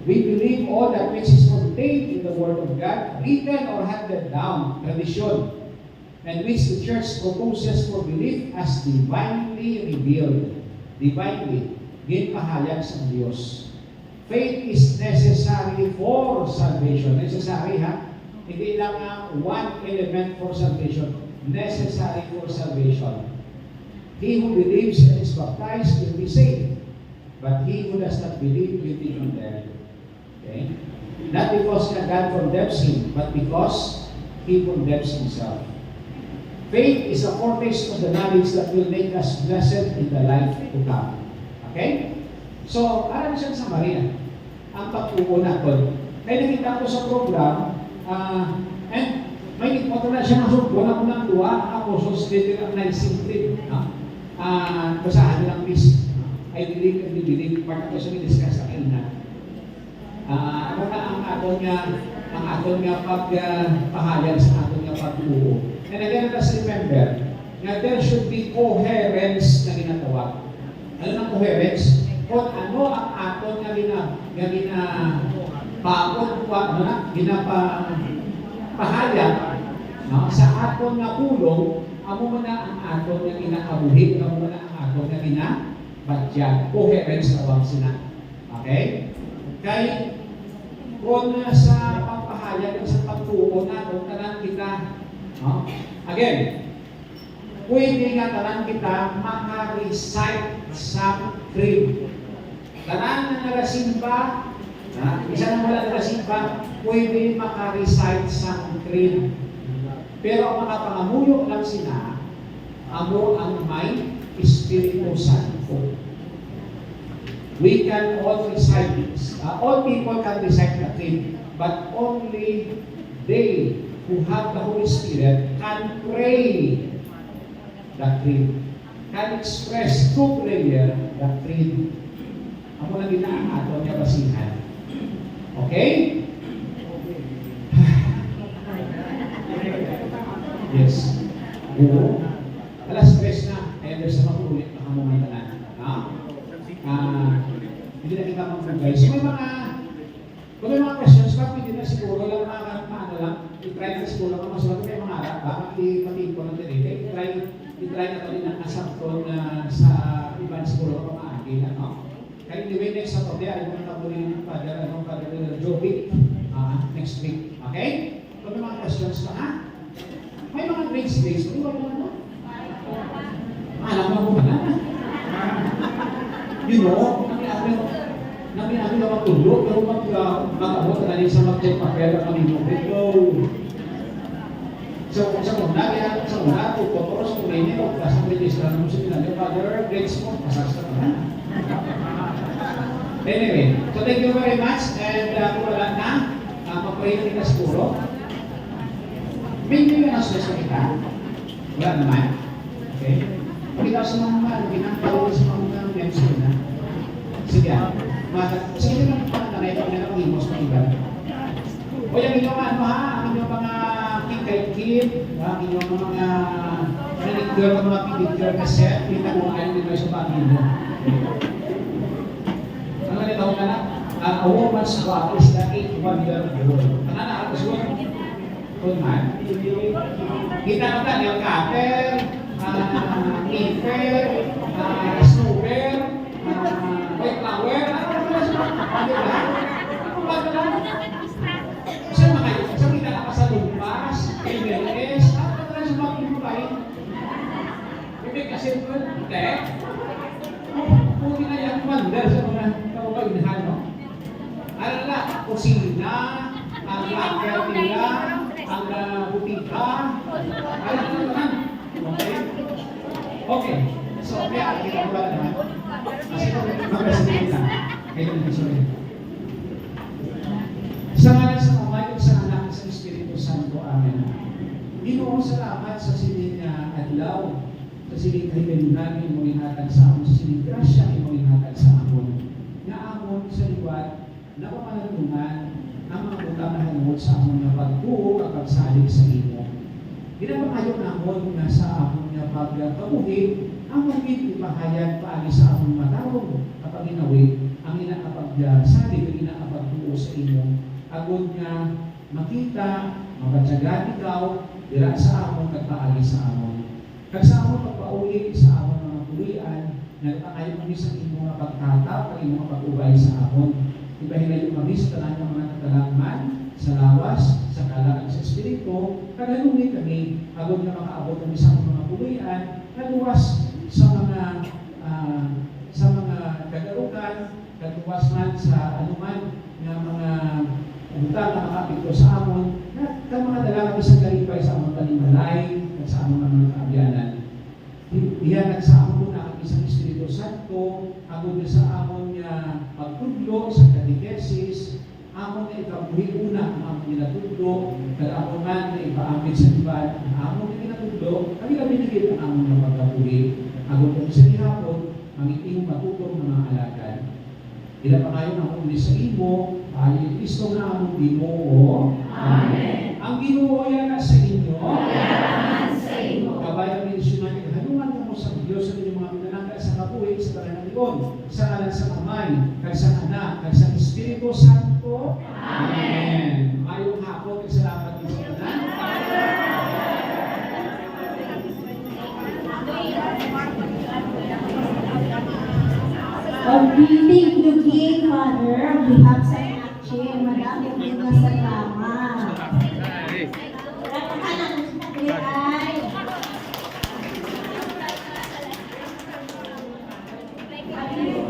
we believe all that which is contained in the Word of God, written or handed down, tradition, and which the church proposes for belief as divinely revealed. Divinely, ginpahayag sa Diyos. Faith is necessary for salvation. Necessary, ha? Hindi lang one element for salvation. Necessary for salvation. He who believes and is baptized will be saved. But he who does not believe will be condemned. Okay? Not because God condemns him, but because he condemns himself. Faith is a foretaste of the knowledge that will make us blessed in the life to come. Okay? So, alam siya sa Maria, ang pag-uo natin. Kaya nakita ko sa program, and may ipot na siya masuk, wala ko ng duwa, apostles, later ang 19th, basahan nilang please. I believe and we believe, part of siya discuss sa kanina. Ano na ang aton nga pagpahayag sa aton nga pag-uo. And again, let us remember na there should be coherence na ginatawag. Ano ng coherence? Kung ano ang aton nga ginapahayag sa aton nga pulong, amo mo na ang aton nga ginakabuhi, amo mo na ang aton nga ginabatyag. Coherence na wag sina. Okay? Kaya kung sa pagpahayag sa pagtuo na kung tanan kita, again, pwede nga tanan kita maka-recite sa creed. Tanan na nagasimba, isa na wala nagasimba, pwede maka-recite sa creed. Pero ang makapangamuyo lang sila, amo ang may Espiritu Santo. We can all recite this. All people can recite the creed, but only they who have the Holy Spirit can pray the creed, can express through prayer the creed. Ako na din ang ato niya basihan. Okay? Yes. Oo. Alas 3 na. Kaya there's na makulit na kamuman na. Hindi na kita mag-guys. So kung may mga questions pa, pwede na siguro lang i-try na siguro kung mas may mga harap, baka i-patiin ko ng direct. I-try na ito din ang asapton sa iba siguro kung maagin. Kaya anyway, next Saturday, ay kung nakunin ng Father Joby next week. Okay? Kung may mga questions pa, may mga grades. May wala na. Alam mo ba na? You know, namin na matulog, pero mag-abot na rin sa mag-check papel at mamimukit. So, sa una, tutoros, kumini, o klasang registra mo sa pinag Father, grades mo, masasta ka na. Anyway, so thank you very much, and kung wala na, mag-pray na kita siguro. May announcements na kita? Wala naman. Okay? Pagkita sa mga ginagawa sa mga members ko na. Sige, sige naman pananay pag nakakimos ng iba. O yung inyong ang inyong mga kid, ang inyong mga manicure, mga pedicure na set, kita kung ayaw nila sa pamilya. Ano na ito ka na? A woman's body is the 8-1-year-old. Ano na ako siguro? Kung man. Kita ko na, yung cutter, nipper, snooper, white flower, ano na siya? Ano ba? Kung ba na? Kasi kita ka pa sa lumpas, MLS, ano na siya mga pinupay? Ibig kasi po, hindi. Kung na yan, mandar sa mga kawabainahan, no? Ano na, kusina, ang locker nila, ang butika, ano na naman? Okay? Okay. So, kaya kita ko naman. Kasi mag-president lang. Kaya naman, sorry. Sa ngalan sa Amay at sa Anak at sa Espiritu Santo. Amen. Ginoo, salamat sa sining adlaw sa sining kahigalunan imong ihatag sa amon, sa sining grasya imong ihatag sa amon. Nga amon sa liwat, napapanalungan ang mga butang na hanungod sa amon nga pagtuo at pagsalig sa imo. Ginapakayo namon nga sa amon nga pagkabuhi, ang magiging ipahayag paagi sa amon matarong kapag ginawi, ang inaapagsalig at inaapagtuo sa imo. Agod nga makita, mabatsagan ikaw, dira sa amon at paagi sa amon. Kag sa amon pagpauli sa amon mga pulian, nagpakayo kami sa imo nga pagtatap, ang imo nga pag-ubay sa amon. Ibahilayo kami sa tanan ng mga katalagman, sa lawas, sa kalag sa espiritu, kagalungin kami, agad na makaabot kami sa mga pulian, kaluwas sa mga kagarugan, kaluwas man sa anuman nga mga utang na makapito sa amon, na mga dalaga sa galipay sa amon panimalay, at sa amon mga kaabyanan. Iyan at sa amon na ang isang Espiritu Santo, agad na sa amon nga pagtudlo sa katekesis, amon na ikabuhi una ang amon ginatudlo, kada amon man na ipaamit sa iban, ang amon na ginatudlo, kami binigit ang amon na pagkabuhi. Agad kami sa ihapon, ang iting matutong ng mga alagad. Ila pa kayo ng uli sa imo, ay Kristo na amon Ginoo. Amen. Ang Ginoo yan sa inyo. Sa imo. Kabayan ni Sinay, hanungan mo sa Diyos sa inyong mga pinanangka sa kabuhi sa talanaligon, sa ngalan sa Amay, kag sa Anak, kag sa Espiritu Santo. Amen. Mayong hapon, salamat din sa tanan. On reading the gate, Father, on behalf sa Ache, madami din na salamat.